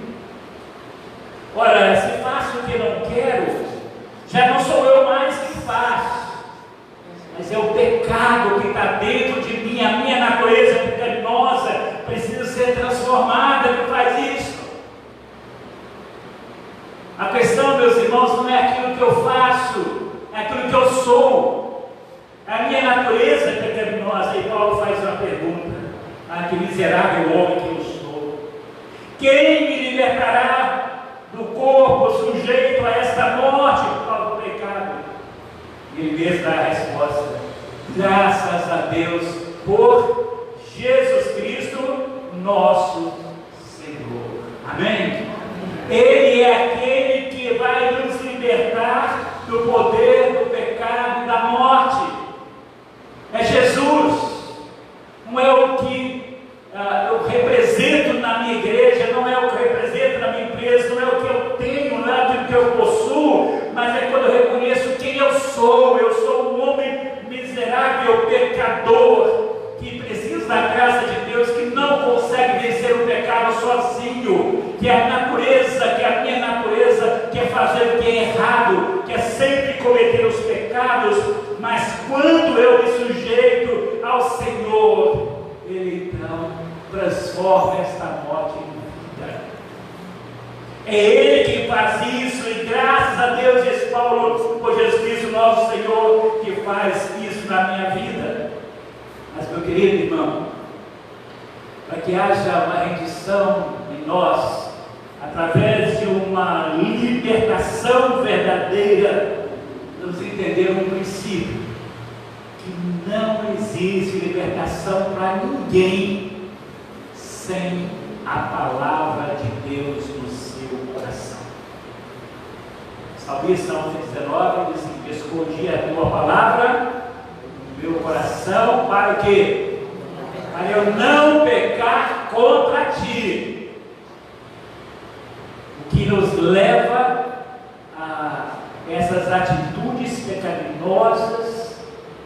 Ora, se faço o que não quero, já não sou eu mais que faço, mas é o pecado que está dentro de mim, a minha natureza pecaminosa precisa ser transformada, que faz isso. A questão, meus irmãos, não é aquilo que eu faço, é aquilo que eu sou, a minha natureza pecaminosa. E Paulo faz uma pergunta: ah, que miserável homem que eu sou, quem me libertará do corpo sujeito a esta morte por causa do pecado? E ele mesmo dá a resposta: graças a Deus por Jesus Cristo nosso Senhor. Amém? Ele é aquele que vai nos libertar do poder do pecado e da morte. É Jesus. Não é o que eu represento na minha igreja, não é o que eu represento na minha empresa, não é o que eu tenho, não é aquilo que eu possuo, mas é quando eu reconheço quem eu sou. Eu sou um homem miserável, pecador, que precisa da graça de Deus, que não consegue vencer o pecado sozinho, que é a natureza, que é a minha natureza, quer fazer o que é errado, quer sempre cometer os pecados, mas quando eu me sujeito ao Senhor, Ele então transforma esta morte em vida. É Ele quem faz isso, e graças a Deus, diz Paulo, por Jesus Cristo nosso Senhor, que faz isso na minha vida. Mas, meu querido irmão, para que haja uma rendição em nós, através de uma libertação verdadeira, vamos entender um princípio: que não existe libertação para ninguém sem a palavra de Deus no seu coração. Salmista 11:19 diz assim: escondi a tua palavra no meu coração, para o quê? Para eu não pecar contra ti. O que nos leva a essas atitudes pecaminosas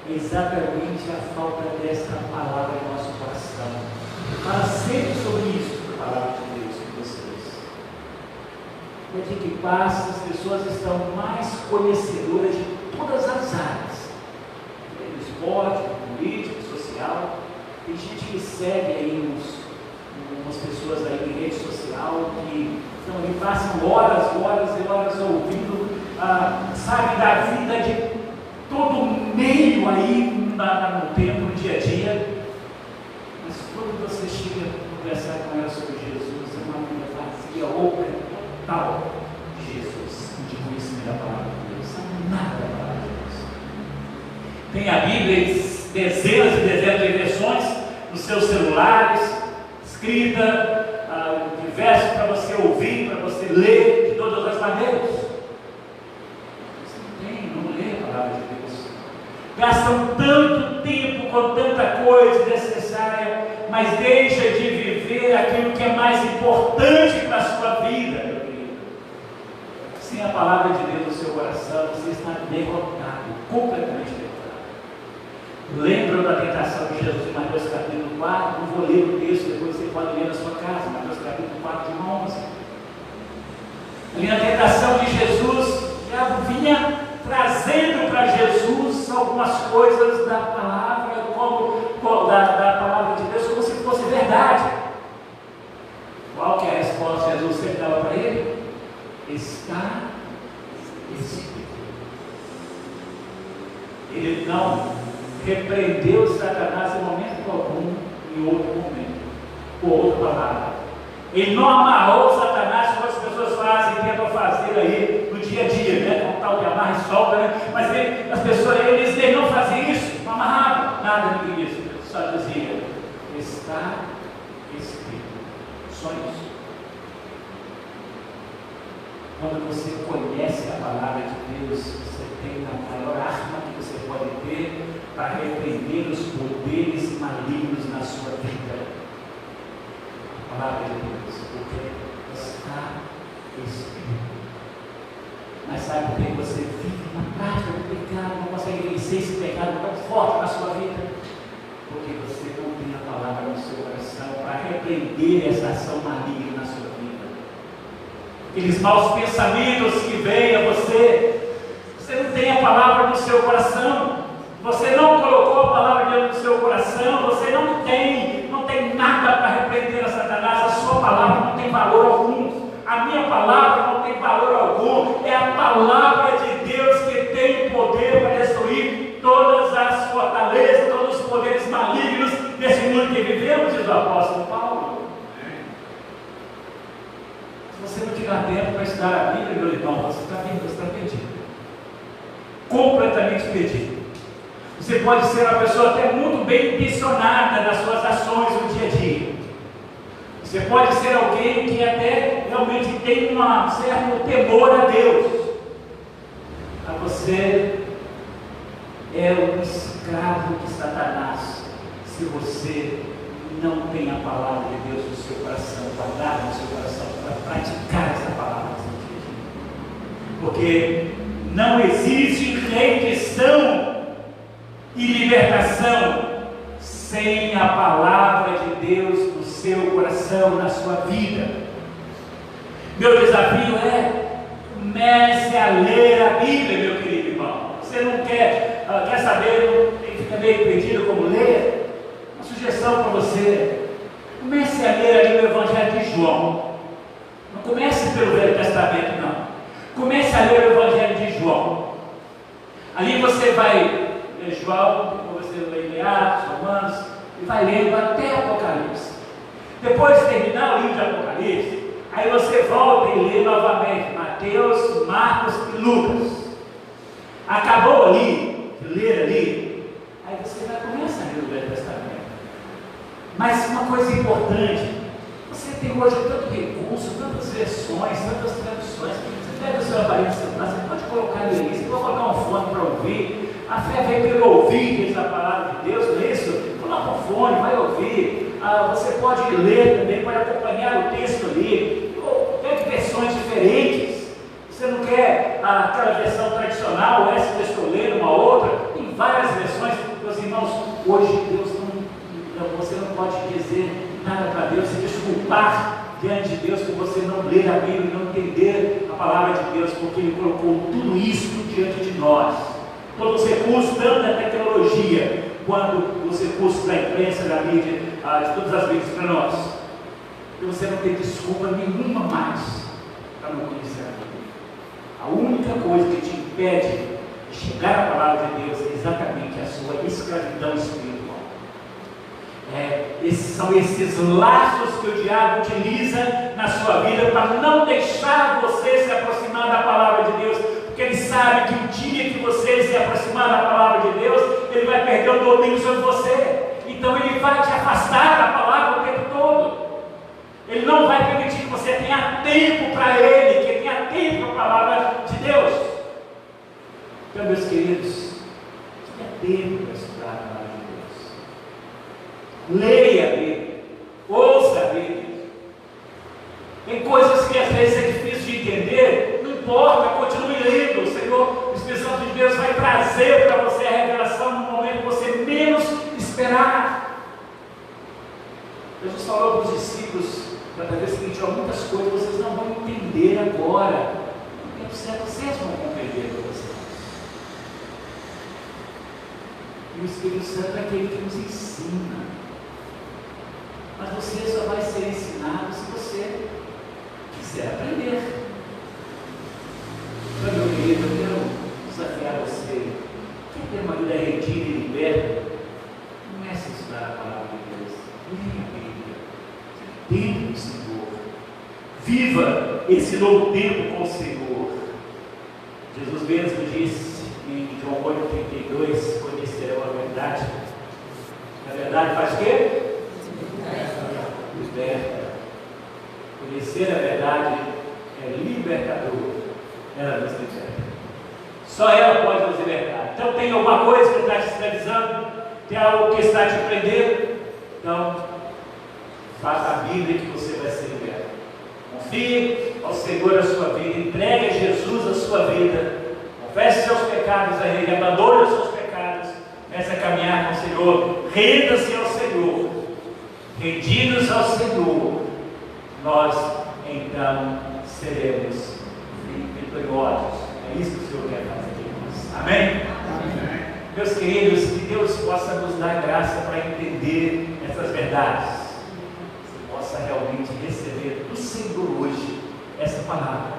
é exatamente a falta desta palavra em nosso coração. Fala sempre sobre isso, a palavra de Deus com vocês. é de que passa, as pessoas estão mais conhecedoras de todas as áreas, no esporte, no político, social. Tem gente que segue aí umas pessoas aí em rede social que estão ali, passam horas e horas ouvindo, sabe, da vida de todo meio aí no tempo, no dia a dia. Mas quando você chega a conversar com ela sobre Jesus, é uma vida vazia, oca, total de Jesus, de conhecimento da palavra de Deus, não nada da palavra de Deus. Tem a Bíblia em dezenas e dezenas de versões nos seus celulares, escrita, diversos para você ouvir, para você ler de todas as maneiras. Você não lê a palavra de Deus. Gastam tanto tempo com tanta coisa desnecessária, mas deixa de viver aquilo que é mais importante para a sua vida, meu querido. Sem a palavra de Deus no seu coração, você está derrotado, completamente derrotado. Lembram da tentação de Jesus em Mateus capítulo 4? Não vou ler o texto, depois você pode ler na sua casa, Mateus capítulo 4, de 11. Ali na tentação de Jesus, o diabo vinha trazendo para Jesus algumas coisas da palavra, da palavra de Deus, como se fosse verdade. Qual que é a resposta que Jesus sempre dava para ele? Está escrito. Ele não repreendeu Satanás em momento algum, em outro momento, com outra palavra. Ele não amarrou Satanás como as pessoas fazem, tentam fazer aí no dia a dia, né? Com tal de amarra e solta, né? Mas as pessoas, eles não faziam isso, não amarravam nada disso, só dizia, está escrito. Só isso. Quando você conhece a palavra de Deus, você tem a maior arma que você pode ter para repreender os poderes malignos na sua vida. A palavra de Deus, porque está escrito. Mas sabe por que você vive na prática do pecado, não consegue vencer esse pecado tão forte na sua vida? Porque você não tem a palavra no seu coração para repreender essa ação maligna na sua vida. Aqueles maus pensamentos que vêm a você, você não tem a palavra no seu coração, você não colocou a palavra de Deus no seu coração, você não tem nada para repreender a Satanás, a sua palavra não tem valor algum, a minha palavra não tem valor algum, é a palavra de Deus que tem poder para destruir todas as fortalezas, todos os poderes malignos desse mundo que vivemos, diz o apóstolo Paulo. Se você não tiver tempo para estudar a Bíblia, meu irmão, você está perdido. Completamente perdido. Você pode ser uma pessoa até muito bem intencionada nas suas ações no dia a dia. Você pode ser alguém que até realmente tem um certo temor a Deus. Mas você é um escravo de Satanás se você não tem a palavra de Deus no seu coração, guardada no seu coração, para praticar essa palavra. Porque não existe redenção e libertação sem a palavra de Deus no seu coração, na sua vida. Meu desafio é: comece a ler a Bíblia, meu querido irmão. Você não quer saber, fica meio perdido como ler? Uma sugestão para você: comece a ler ali o Evangelho de João. Não comece pelo Velho Testamento, não. Comece a ler o Evangelho de João. Ali você vai ler João, depois você lê Atos, Romanos, e vai lendo até Apocalipse. Depois de terminar o livro de Apocalipse, aí você volta e lê novamente Mateus, Marcos e Lucas. Acabou ali, de ler ali, aí você vai começar a ler o Velho Testamento. Mas uma coisa importante, você tem hoje tanto recurso, tantas versões, tantas traduções. Você pega o seu aparelho celular, você pode colocar ele ali, você pode colocar um fone para ouvir. A fé vem pelo ouvir, diz a palavra de Deus, não é isso? Coloca um fone, vai ouvir. Você pode ler também, pode acompanhar o texto ali. Pega versões diferentes. Você não quer aquela versão tradicional, essa que eu estou lendo, uma outra. Tem várias versões. Meus irmãos, hoje Deus você não pode dizer nada para Deus, se desculpar diante de Deus que você não ler a Bíblia e não entender a palavra de Deus, porque Ele colocou tudo isso diante de nós. Todos os recursos, tanto da tecnologia, quanto os recursos da imprensa, da mídia, de todas as mídias para nós. E você não tem desculpa nenhuma mais para não conhecer a Bíblia. A única coisa que te impede de chegar à palavra de Deus é exatamente a sua escravidão espiritual. São esses laços que o diabo utiliza na sua vida para não deixar você se aproximar da palavra de Deus, porque ele sabe que o dia que você se aproximar da palavra de Deus, ele vai perder o domínio sobre você. Então ele vai te afastar da palavra o tempo todo. Ele não vai permitir que você tenha tempo para ele, que tenha tempo para a palavra de Deus. Então, meus queridos, tenha tempo para estudar a palavra de Deus. Leia a Bíblia, ouça a Bíblia. Tem coisas que às vezes é difícil de entender, não importa, continue lendo. O Senhor, o Espírito Santo de Deus vai trazer para você a revelação no momento que você menos esperar. Jesus falou para os discípulos, para dizer o seguinte: muitas coisas vocês não vão entender agora, no tempo certo vocês vão compreender para vocês. E o Espírito Santo é aquele que nos ensina. Mas você só vai ser ensinado se você quiser aprender. Então, meu querido, eu quero desafiar você. Quer ter uma vida retida e liberta? Comece a estudar a palavra de Deus. Leia a Bíblia. Tempo do Senhor. Viva esse novo tempo com o Senhor. Jesus mesmo disse em João 8,32: conhecerão a verdade. A verdade faz o quê? Liberta. Conhecer a verdade é libertador. Ela nos liberta. Só ela pode nos libertar. Então, tem alguma coisa que está te escravizando? Tem algo que está te prendendo? Então, faça a Bíblia que você vai ser liberto. Confie ao Senhor a sua vida. Entregue a Jesus a sua vida. Confesse seus pecados a Ele. Abandone os seus pecados. Comece a caminhar com o Senhor. Renda-se ao Senhor. Rendidos ao Senhor, nós então seremos vitoriosos. É isso que o Senhor quer fazer de nós. Amém? Amém? Meus queridos, que Deus possa nos dar graça para entender essas verdades. Que possa realmente receber do Senhor hoje essa palavra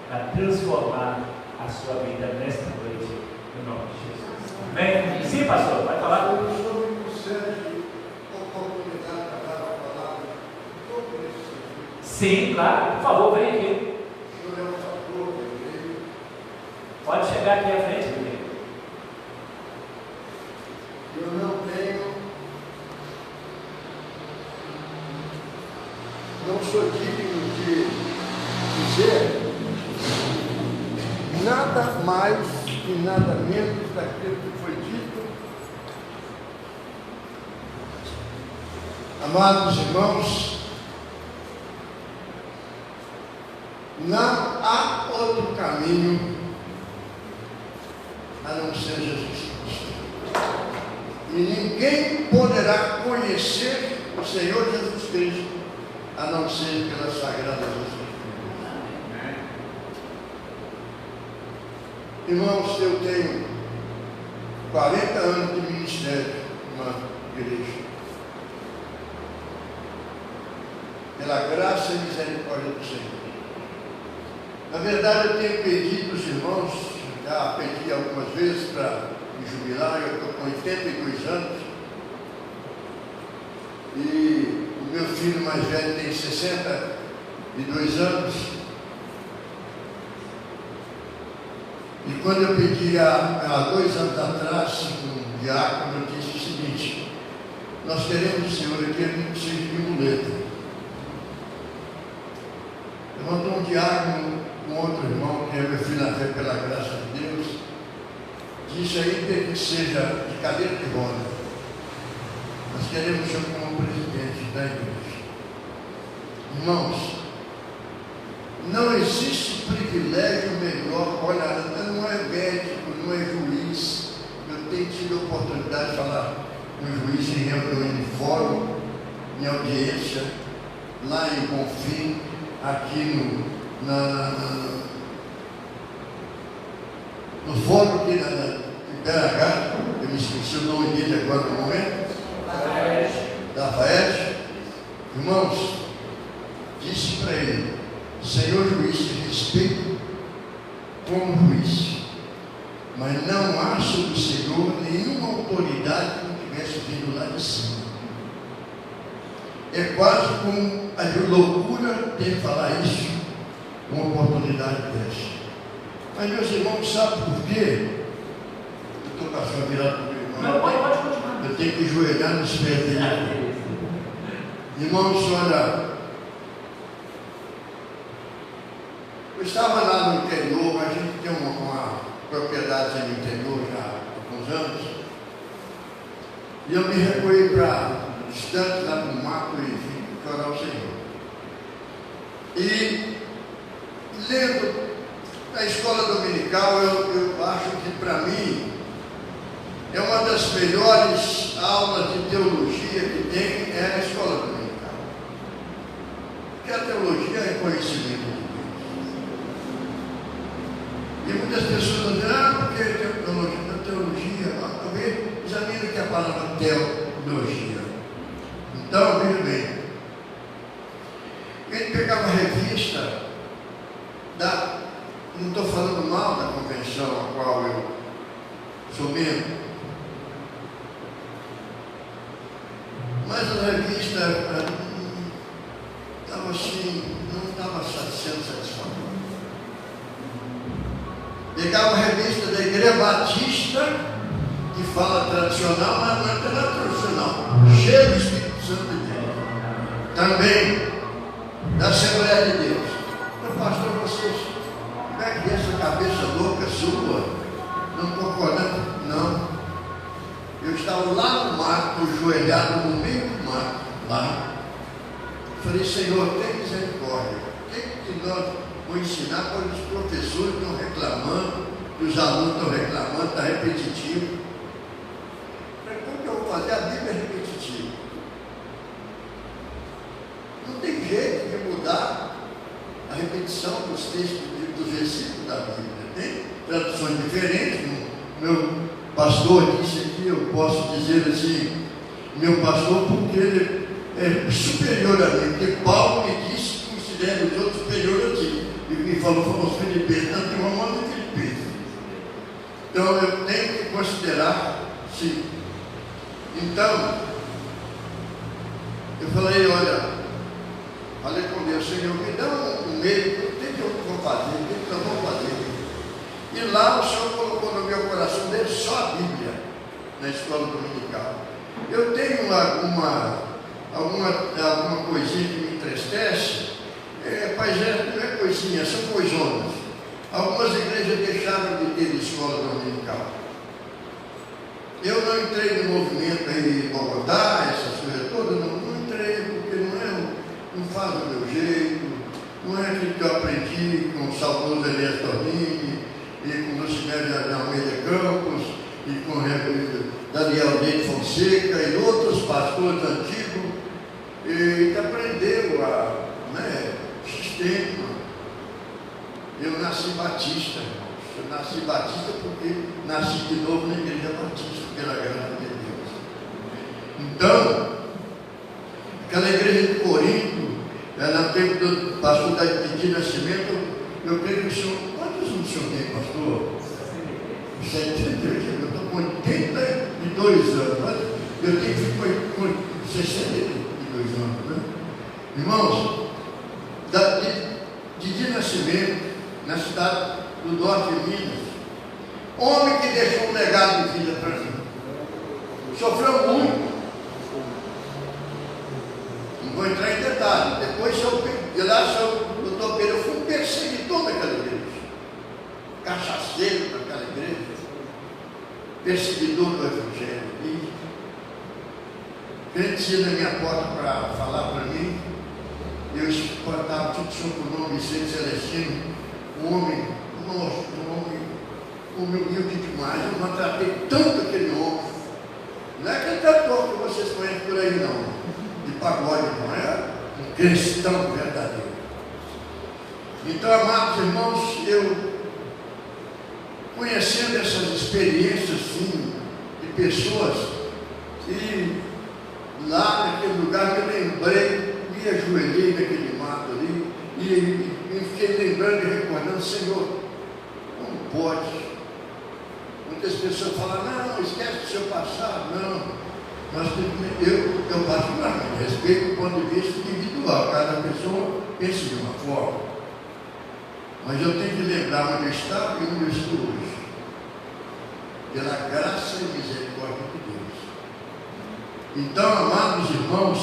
para transformar a sua vida nesta noite, em nome de Jesus. Amém? Sim, pastor, vai falar? Sim, claro, por favor, vem aqui. Pode chegar aqui à frente, meu querido. Eu não sou digno de dizer nada mais e nada menos daquilo que foi dito. Amados irmãos, não há outro caminho a não ser Jesus Cristo. E ninguém poderá conhecer o Senhor Jesus Cristo a não ser pelas Sagradas Escrituras. Irmãos, eu tenho 40 anos de ministério numa igreja. Pela graça e misericórdia do Senhor. Na verdade, eu tenho pedido aos irmãos, já pedi algumas vezes para me jubilar. Eu estou com 82 anos e o meu filho mais velho tem 62 anos. E quando eu pedi há 2 anos atrás, um diácono, eu disse o seguinte: nós queremos o Senhor aqui, ele não precisa de muleta. Levantou um diácono, um outro irmão, que é meu filho na fé, pela graça de Deus, disse ainda que seja de cadeira de roda. Nós queremos o Senhor como presidente da igreja. Irmãos, não existe privilégio melhor. Olha, não é médico, não é juiz. Eu tenho tido a oportunidade de falar com o juiz em reunião, em fórum, em audiência, lá em Bonfim. aqui no fórum aqui em BH, eu me esqueci o nome dele agora no momento, da Faed. Irmãos, disse para ele: Senhor juiz, te respeito como juiz, mas não há sobre o Senhor nenhuma autoridade que não tivesse vindo lá de cima. É quase como a loucura de falar isso, uma oportunidade dessa. Mas, meus irmãos, sabe por quê? Eu estou com a sua virada para o meu irmão. Não, pode continuar. Eu tenho que ajoelhar nos pés dele. Irmãos, olha, eu estava lá no interior, a gente tem uma propriedade no interior já há alguns anos, e eu me recolhi para distante lá no mato e vim orar ao Senhor. E lendo na escola dominical, eu acho que para mim é uma das melhores aulas de teologia que tem, é a escola dominical. Porque a teologia é conhecimento de Deus. E muitas pessoas dizem, porque teologia, talvez examine o que é a palavra teologia. Então, veja bem, ele pegava a revista não estou falando mal da convenção a qual eu sou membro, mas a revista estava assim, não estava sendo satisfatória. Pegava a revista da Igreja Batista, que fala tradicional, mas não é tradicional, cheio do Espírito Santo de Deus. Também da Assembleia de Deus. Meu pastor, vocês, como é que essa cabeça louca sua não concordando? Não. Eu estava lá no mato, ajoelhado no meio do mato, lá. Falei, Senhor, tem misericórdia. O que nós vamos ensinar para os professores que estão reclamando, que os alunos estão reclamando, está repetitivo? Falei, como que eu vou fazer? A Bíblia é repetitiva. Não tem jeito de mudar a repetição dos textos, dos versículos da Bíblia. Tem traduções diferentes. Meu pastor disse aqui, eu posso dizer assim, meu pastor, porque ele é superior a mim, porque Paulo me disse que considera os outros superiores a ti. E me falou aos Filipenses, tanto em Romanos e Filipenses. Então eu tenho que considerar, sim. Então, eu falei, olha, falei com Deus, Senhor, me dá um meio, o que eu vou fazer, o que eu vou fazer. E lá o Senhor colocou no meu coração dele só a Bíblia, na escola dominical. Eu tenho alguma coisinha que me entristece, mas não é coisinha, são coisonas. Algumas igrejas deixaram de ter escola dominical. Eu não entrei no movimento aí de Bogotá, essas coisas todas, não entrei, porque não faz do meu jeito, não é aquilo que eu aprendi com o saudoso Elias Torrini, e com o Lucimélio de Almeida Campos, e com o Daniel Leite Fonseca, e outros pastores antigos, e que aprendeu sistema. Eu nasci batista, irmãos. Eu nasci batista porque nasci de novo na igreja batista, pela graça de Deus. Então, aquela igreja de Corinto, no tempo do pastor de Nascimento, eu creio que o senhor, quantos anos o senhor tem, pastor? 73, eu estou com 82 anos, mas eu tenho filho com 62 anos, né? Irmãos, de Nascimento, na cidade do norte de Minas, homem que deixou um legado de vida para mim, sofreu muito. Não vou entrar em detalhe. Depois, o doutor Pedro, eu fui um perseguidor daquela igreja, cachaceiro daquela igreja, perseguidor do Evangelho. E crente ia na minha porta para falar para mim, eu estava tudo sob o nome de Vicente Celestino, um homem humilde demais. Eu maltratei tanto aquele homem. Não é aquele cantor que vocês conhecem por aí, não. De pagode, não é? Um cristão verdadeiro. Então, amados irmãos, eu, conhecendo essas experiências, sim, de pessoas, e lá naquele lugar me lembrei, me ajoelhei naquele mato ali, e fiquei lembrando e recordando, Senhor, não pode. Muitas pessoas falam, não, esquece do seu passado, não. Eu particularmente respeito o ponto de vista individual, cada pessoa pensa de uma forma. Mas eu tenho que lembrar onde eu estava e onde eu estou hoje. Pela graça e misericórdia de Deus. Então, amados irmãos,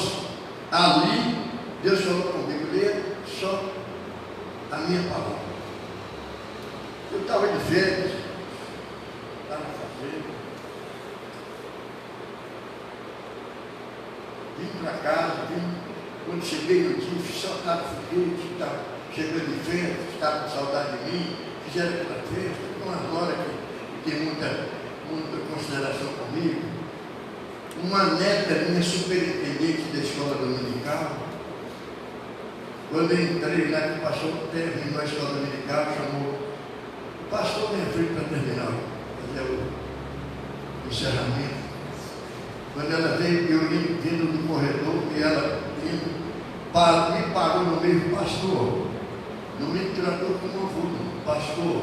ali Deus falou comigo, lê só a minha palavra. Eu estava de férias, estava fazendo. Vim para casa, quando cheguei no dia, só estava foguete, estava chegando de festa, estava com saudade de mim, fizeram aquela festa, com uma nora que tem muita consideração comigo, uma neta minha superintendente da escola dominical. Quando eu entrei lá, que passou, terminou a escola dominical, chamou o pastor vem à frente para terminar, fazer o encerramento. Quando ela veio, eu vindo do corredor, e ela vindo, me parou no meio, pastor, não me tratou como avô, pastor,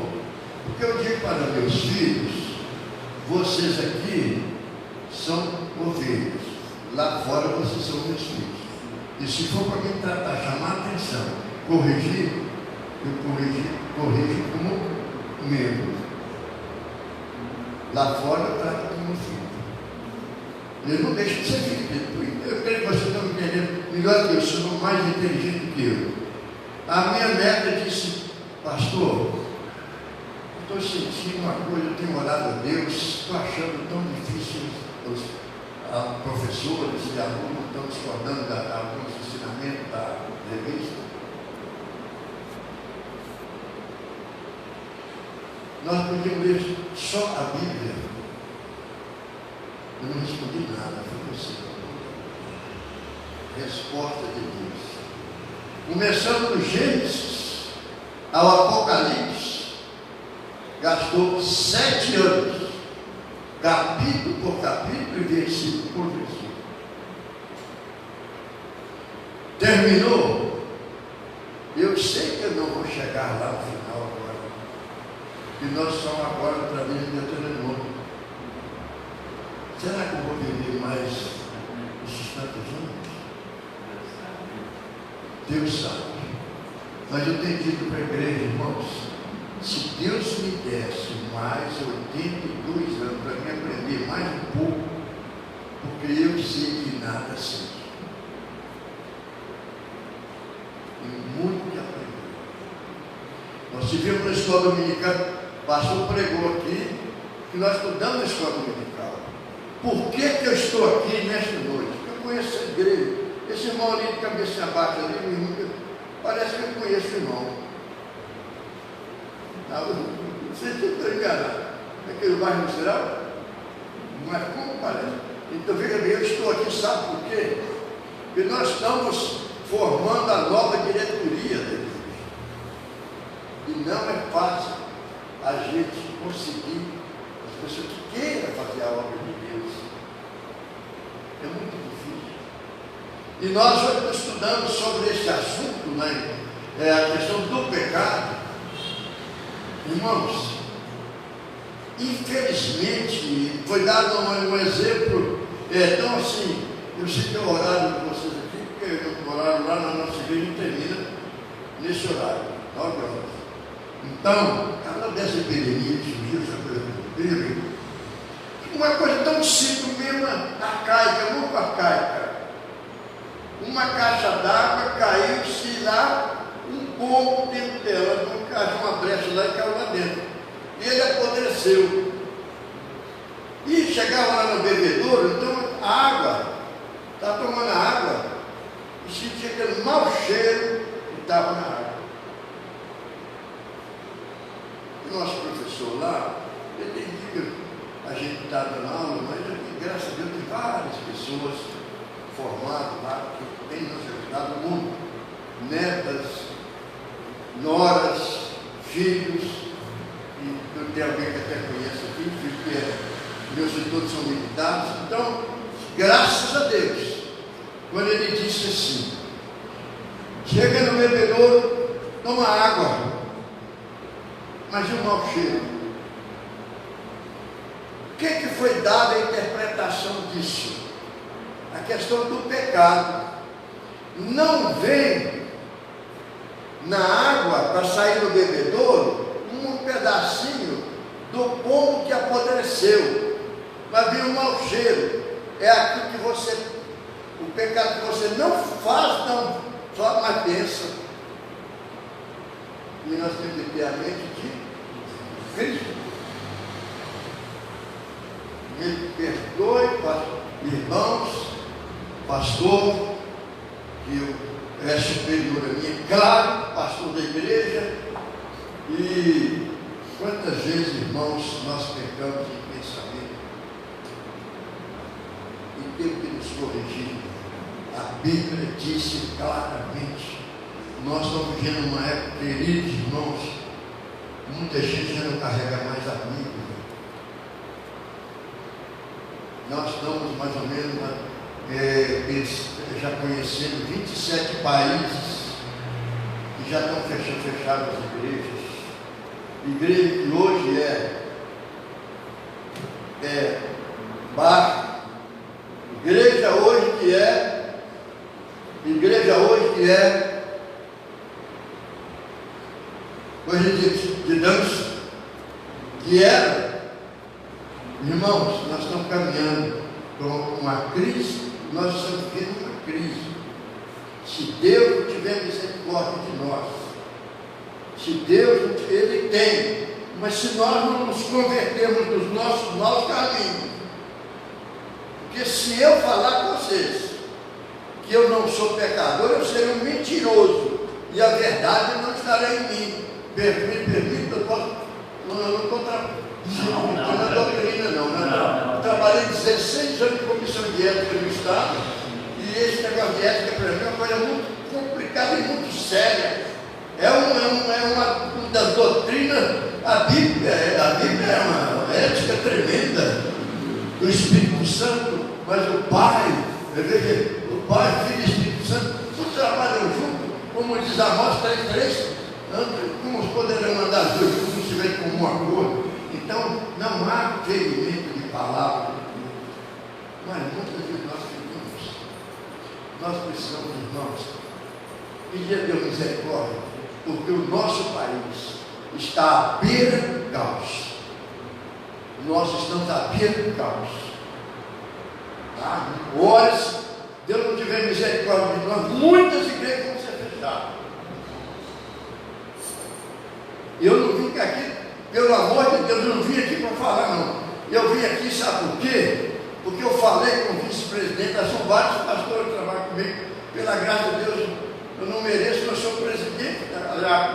porque eu digo para meus filhos, vocês aqui são ovelhas, lá fora vocês são meus filhos, e se for para me tratar, chamar a atenção, corrigir, eu corrijo como membro, lá fora eu trato como filho. Eu não deixo de ser filho. Eu creio que vocês estão entendendo melhor que eu, são mais inteligente que eu. A minha neta disse, pastor, estou sentindo uma coisa, eu tenho orado a Deus, estou achando tão difícil, os professores e alunos estão discordando de alguns ensinamentos da revista. Nós podíamos ler só a Bíblia. Eu não respondi nada, foi você. Resposta de Deus. Começando do Gênesis ao Apocalipse, gastou 7 anos, capítulo por capítulo e versículo por versículo. Terminou. Eu sei que eu não vou chegar lá no final agora, que nós somos agora outra vez em Deuteronômio. Será que eu vou viver mais esses tantos anos? Deus sabe. Mas eu tenho dito para a igreja, irmãos, se Deus me desse mais 82 anos para me aprender mais um pouco, porque eu sei que nada sei. Tem muito que aprender. Nós tivemos na escola dominical, o pastor pregou aqui, que nós estudamos na escola dominical. Por que eu estou aqui nesta noite? Eu conheço a igreja. Esse irmão ali de cabeça abaixo ali, parece que eu conheço o irmão. Vocês estão enganados. Aquele bairro industrial? Mas como parece? Então, veja bem, eu estou aqui, sabe por quê? Porque nós estamos formando a nova diretoria da igreja. E não é fácil a gente conseguir as pessoas que queiram fazer a obra de Deus. É muito difícil. E nós hoje estudamos sobre esse assunto, né? A questão do pecado. Irmãos, infelizmente, foi dado um exemplo, então assim, eu sei que é o horário de vocês aqui, porque o horário lá na nossa igreja não termina nesse horário, 9 horas. Então, cada dessa epidemia que surgiu, essa coisa, uma coisa tão simples mesmo, arcaica, muito arcaica. Uma caixa d'água caiu-se lá, um pouco dentro dela, uma brecha lá e caiu lá dentro. E ele apodreceu. E chegava lá no bebedouro, então a água, estava tomando a água, e sentia aquele mau cheiro que estava na água. O nosso professor lá, ele tem que a gente está dando aula, mas aqui, graças a Deus, tem várias pessoas formadas lá que têm nos ajudado muito, netas noras, filhos, e eu tenho alguém que até conhece aqui, porque meus todos são militares. Então, graças a Deus, quando ele disse assim: chega no bebedouro, toma água, mas e o mau cheiro? O que foi dada a interpretação disso? A questão do pecado. Não vem na água para sair do bebedouro um pedacinho do pombo que apodreceu, mas vem um mau cheiro. É aquilo que você, o pecado que você não faz, não, só mas pensa. E nós temos que ter a mente de Cristo. Me perdoe, irmãos, pastor, que eu é superior a mim, claro, pastor da igreja. E quantas vezes, irmãos, nós pecamos em pensamento e temos que nos corrigir. A Bíblia disse claramente, nós estamos vivendo uma época, queridos irmãos, muita gente já não carrega mais a Bíblia. Nós estamos mais ou menos já conhecendo 27 países que já estão fechadas as igrejas. Igreja que hoje é bar, igreja hoje que coisa de dança, que era. Irmãos, nós estamos caminhando com uma crise, nós estamos vivendo uma crise. Se Deus não tiver misericórdia de nós, se Deus, Ele tem, mas se nós não nos convertermos dos nossos maus caminhos, porque se eu falar com vocês que eu não sou pecador, eu serei um mentiroso, e a verdade não estará em mim. Me permita, eu posso, não estou na doutrina não. Eu trabalhei 16 anos em comissão de ética no Estado, e esse negócio de ética para mim é uma coisa muito complicada e muito séria. É uma das doutrinas. A Bíblia é uma ética tremenda do Espírito Santo, mas o Pai, Filho e Espírito Santo, não trabalham juntos, como diz Amós 3:3, como poderão andar os dois juntos se estiverem com um acordo? Então, não há ferimento de palavra, mas muitas vezes nós precisamos, irmãos, pedir a Deus misericórdia, porque o nosso país está à beira do caos. Nós estamos à beira do caos. Tá? Ora, se Deus não tiver misericórdia de nós, muitas igrejas vão ser fechadas. Eu não vim aqui, pelo amor de Deus, eu não vim aqui para falar, não. Eu vim aqui, sabe por quê? Porque eu falei com o vice-presidente, são vários pastores que trabalham comigo, pela graça de Deus, eu não mereço, eu sou presidente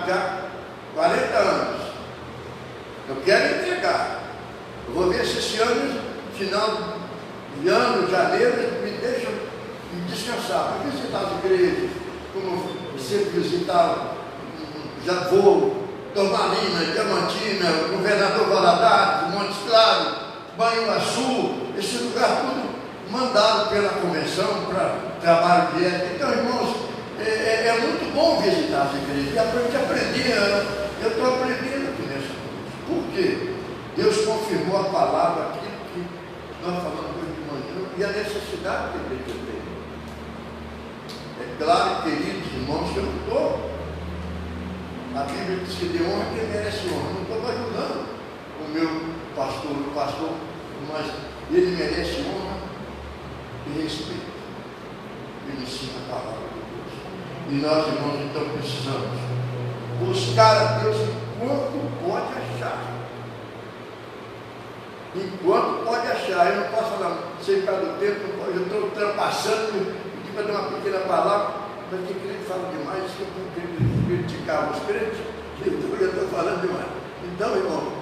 já 40 anos. Eu quero entregar. Eu vou ver se esse ano, final de ano, janeiro, me deixam descansar, para visitar as igrejas, como sempre visitar, já vou, Turmalina, Diamantina, Governador Valadares, Montes Claros, Banho-Açu, esse lugar tudo mandado pela convenção para trabalho de ética. Então, irmãos, é muito bom visitar as igrejas, e aprender, eu estou aprendendo aqui nessa coisa. Por quê? Deus confirmou a palavra, aquilo que nós falamos hoje de manhã, e a necessidade que a igreja tem. É claro, queridos irmãos, que eu não estou. A Bíblia diz que de honra quem merece honra. Não estou ajudando o meu pastor, mas ele merece honra e respeito. Ele ensina a palavra de Deus. E nós, irmãos, então precisamos buscar a Deus enquanto pode achar. Enquanto pode achar. Eu não posso falar, sei cada tempo, eu estou ultrapassando, e para dar uma pequena palavra, mas tem crente que fala demais, que eu não quero criticar os crentes, então eu estou falando demais. Então, irmão,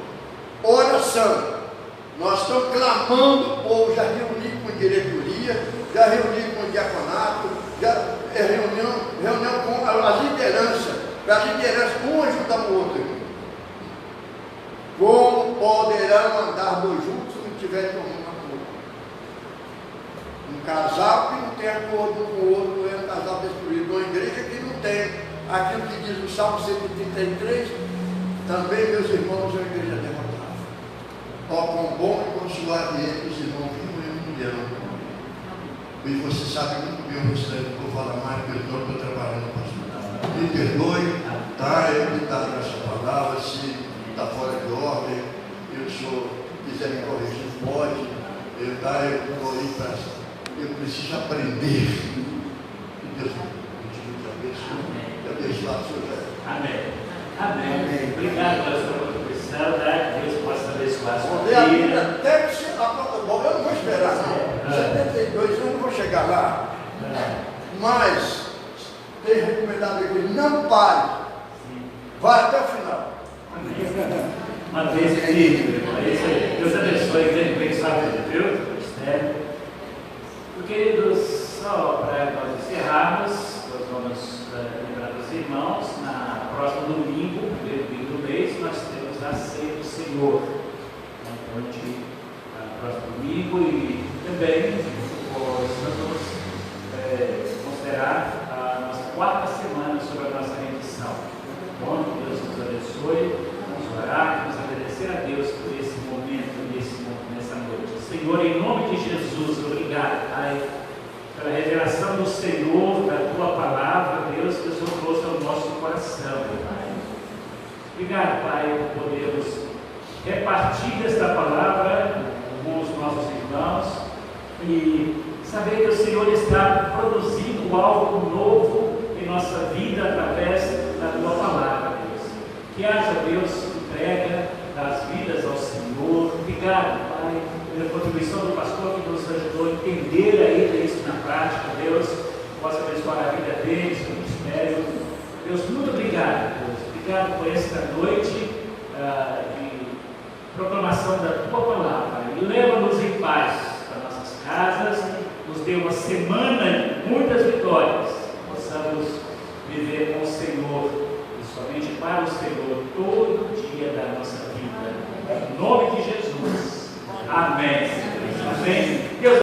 oração. Nós estamos clamando o povo, já reuni com diretoria, já reuni com o diaconato, já reunião com as lideranças. Para que interessa um ajudar o outro. Como poderão andar dois juntos se não tiverem comum acordo? Um casal que não tem acordo com o outro é um casal destruído. Uma igreja que não tem aquilo que diz no Salmo 133, também, meus irmãos, é uma igreja derrotada. Ó, quão bom e quão suave é os irmãos que mulheram. E você sabe muito bem o restante, vou falar mais, porque eu estou trabalhando, pastor. Me perdoe, tá? Eu me dá essa palavra, se está fora de ordem, se quiser me corrigir, pode. Eu estou aí para. Eu preciso aprender. Que Deus te abençoe. Que abençoe a sua. Amém. Amém. Obrigado pela sua contribuição, né? Que Deus possa abençoar a sua Vou ver a vida. Bíblia até que você aponta. Bom, eu não vou esperar, não. 72 anos eu não vou chegar lá. Mas tem recomendado aqui, não pare. Vai até o final. Mantenha-se firme. É isso aí. Deus abençoe a igreja, abençoe, viu? Queridos, só para nós encerrarmos, nós vamos lembrar dos irmãos, na próximo domingo, primeiro domingo do mês, nós temos a ceia do Senhor. Então, no próximo domingo e também nós vamos considerar a nossa quarta semana sobre a nossa rendição. Bom, que Deus nos abençoe, vamos orar, vamos agradecer a Deus por esse momento, nessa noite. Senhor, em nome de Jesus, obrigado, Pai, pela revelação do Senhor, da Tua palavra, Deus, que o Senhor trouxe ao nosso coração, Pai. Obrigado, Pai, por podermos repartir esta palavra com os nossos irmãos e saber que o Senhor está produzindo algo novo em nossa vida através da Tua palavra, Deus. Que haja, Deus, entrega das vidas ao Senhor. Obrigado, Pai, pela contribuição do pastor que nos ajudou a entender ainda isso na prática. Deus, possa abençoar a vida deles, o ministério. Deus, muito obrigado, Deus. Obrigado por esta noite de proclamação da Tua palavra. E leva-nos em paz para nossas casas, nos dê uma semana de muitas vitórias, possamos viver com o Senhor